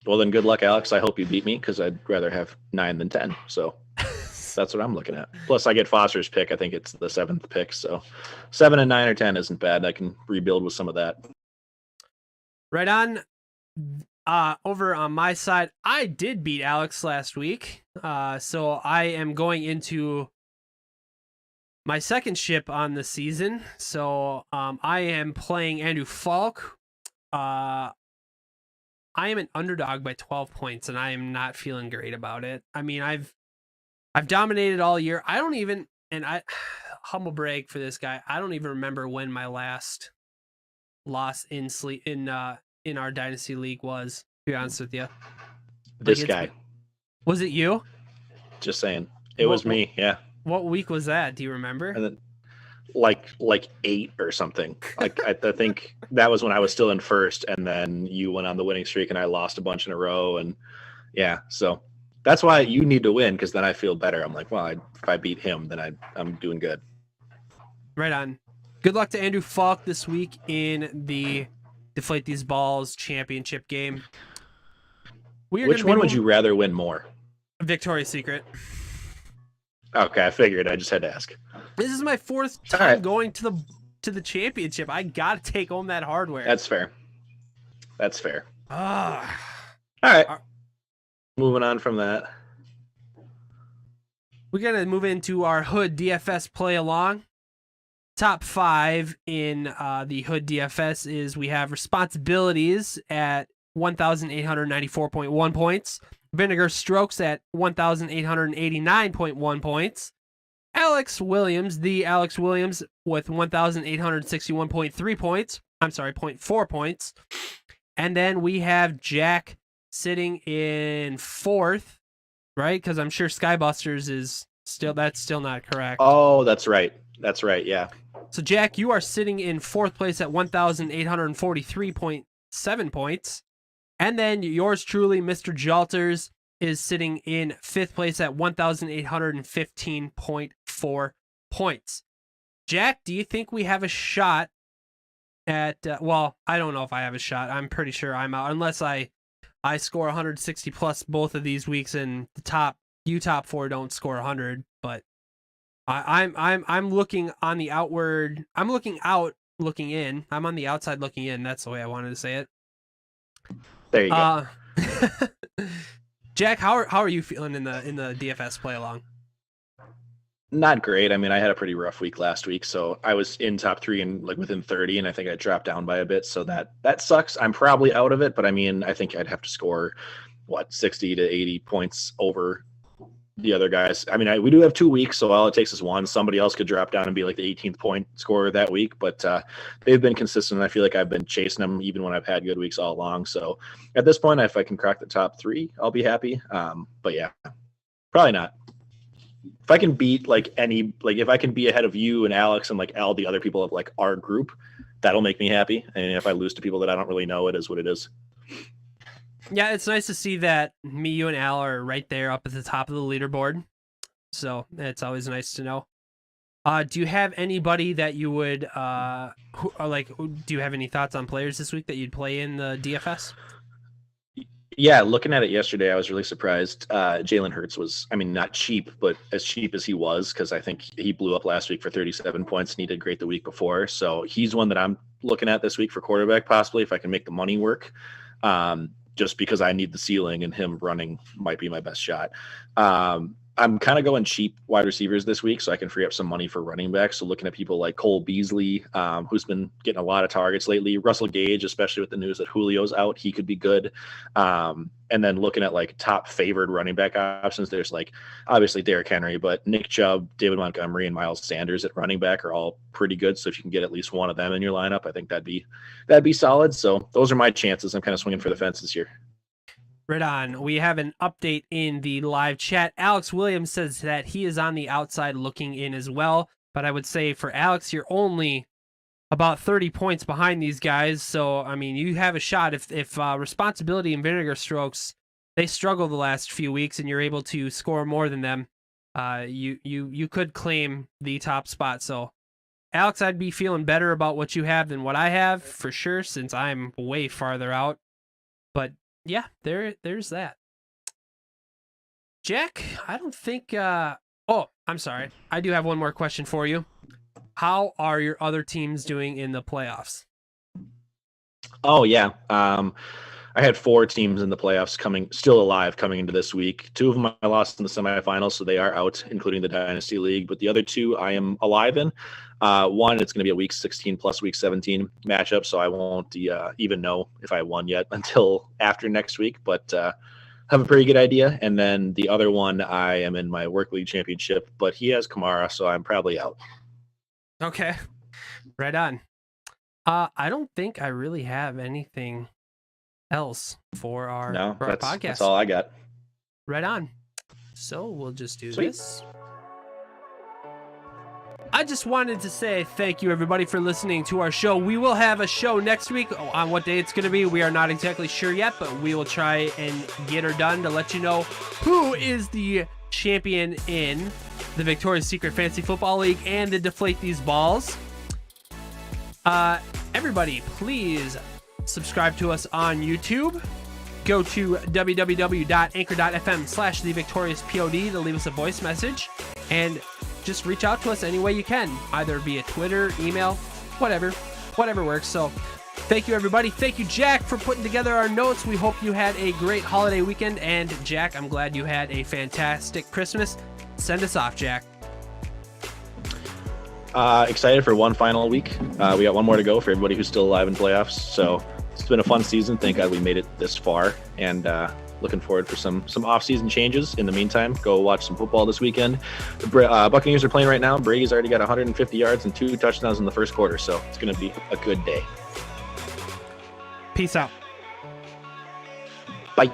well then, good luck, Alex. I hope you beat me because I'd rather have 9 than 10. So. That's what I'm looking at. Plus, I get Foster's pick. I think it's the 7th pick. So 7 and 9 or 10 isn't bad. I can rebuild with some of that. Right on. Over on my side, I did beat Alex last week. So I am going into my second ship on the season. So I am playing Andrew Falk. I am an underdog by 12 points, and I am not feeling great about it. I mean, I've dominated all year. I don't even, and I humble brag for this guy, I don't even remember when my last loss in our dynasty league was, to be honest with you. This guy. Was it you? Just saying. It was me, yeah. What week was that? Do you remember? And then like 8 or something. Like I think that was when I was still in first, and then you went on the winning streak and I lost a bunch in a row. And yeah, so that's why you need to win, because then I feel better. I'm like, well, if I beat him, then I'm doing good. Right on. Good luck to Andrew Falk this week in the Deflate These Balls championship game. Which one would you rather win more? Victoria's Secret. Okay, I figured. I just had to ask. This is my 4th time going to the championship. I gotta take home that hardware. That's fair. All right. Moving on from that. We're gonna move into our Hood DFS play along. Top 5 in the Hood DFS is we have Responsibilities at 1,894.1 points. Vinegar Strokes at 1,889.1 points. Alex Williams with 1,861.3 points. I'm sorry, 0.4 points. And then we have Jack sitting in 4th, right? Because I'm sure Skybusters is that's still not correct. Oh, that's right. Yeah. So Jack, you are sitting in 4th place at 1,843.7 points. And then yours truly, Mr. Jalters, is sitting in 5th place at 1,815.4 points. Jack, do you think we have a shot at, well, I don't know if I have a shot. I'm pretty sure I'm out, unless I score 160 plus both of these weeks and the top 4 don't score 100, but I'm looking on the outward. I'm looking out, looking in. I'm on the outside looking in. That's the way I wanted to say it. There you go. Jack, how are you feeling in the DFS play along? Not great. I mean, I had a pretty rough week last week, so I was in top 3 and like within 30, and I think I dropped down by a bit, so that sucks. I'm probably out of it, but I mean, I think I'd have to score 60 to 80 points over the other guys. I mean, we do have 2 weeks, so all it takes is one. Somebody else could drop down and be like the 18th point scorer that week, but they've been consistent. I feel like I've been chasing them even when I've had good weeks all along. So at this point, if I can crack the top 3, I'll be happy. But yeah, probably not. If I can beat if I can be ahead of you and Alex and like all the other people of like our group, that'll make me happy. And if I lose to people that I don't really know, it is what it is. Yeah, it's nice to see that me, you, and Al are right there up at the top of the leaderboard. So it's always nice to know. Do you have anybody that you would do you have any thoughts on players this week that you'd play in the DFS? Yeah, looking at it yesterday, I was really surprised. Jalen Hurts was, I mean, not cheap, but as cheap as he was, because I think he blew up last week for 37 points and he did great the week before. So he's one that I'm looking at this week for quarterback, possibly, if I can make the money work. Just because I need the ceiling, and him running might be my best shot. I'm kind of going cheap wide receivers this week so I can free up some money for running backs. So looking at people like Cole Beasley, who's been getting a lot of targets lately, Russell Gage, especially with the news that Julio's out, he could be good. And then looking at like top favored running back options, there's like obviously Derrick Henry, but Nick Chubb, David Montgomery, and Miles Sanders at running back are all pretty good. So if you can get at least one of them in your lineup, I think that'd be solid. So those are my chances. I'm kind of swinging for the fences here. Right on. We have an update in the live chat. Alex Williams says that he is on the outside looking in as well. But I would say for Alex, you're only about 30 points behind these guys. So, I mean, you have a shot. If Responsibility and Vinegar Strokes, they struggle the last few weeks and you're able to score more than them, you could claim the top spot. So, Alex, I'd be feeling better about what you have than what I have for sure, since I'm way farther out. But yeah, there's that. Jack, I don't think oh, I'm sorry. I do have one more question for you. How are your other teams doing in the playoffs? Oh yeah. I had 4 teams in the playoffs still alive coming into this week. 2 of them I lost in the semifinals, so they are out, including the Dynasty League. But the other 2 I am alive in. One, it's going to be a week 16 plus week 17 matchup, so I won't even know if I won yet until after next week. But have a pretty good idea. And then the other one, I am in my work league championship, but he has Kamara, so I'm probably out. Okay, right on. I don't think I really have anything else for our podcast. That's all I got. Right on. So we'll just do Sweet. this. I just wanted to say thank you, everybody, for listening to our show. We will have a show next week. On what day it's going to be, we are not exactly sure yet, but we will try and get her done to let you know who is the champion in the Victoria's Secret Fantasy Football League and the Deflate These Balls. Everybody, please subscribe to us on YouTube. Go to www.anchor.fm/thevictoriouspod to leave us a voice message, and just reach out to us any way you can, either via Twitter, email, whatever works. So thank you, everybody. Thank you, Jack, for putting together our notes. We hope you had a great holiday weekend, and Jack, I'm glad you had a fantastic Christmas. Send us off, Jack. Excited for one final week. We got one more to go for everybody who's still alive in playoffs. So it's been a fun season. Thank God we made it this far, and looking forward for some off-season changes. In the meantime, go watch some football this weekend. The Buccaneers are playing right now. Brady's already got 150 yards and 2 touchdowns in the first quarter, so it's going to be a good day. Peace out. Bye.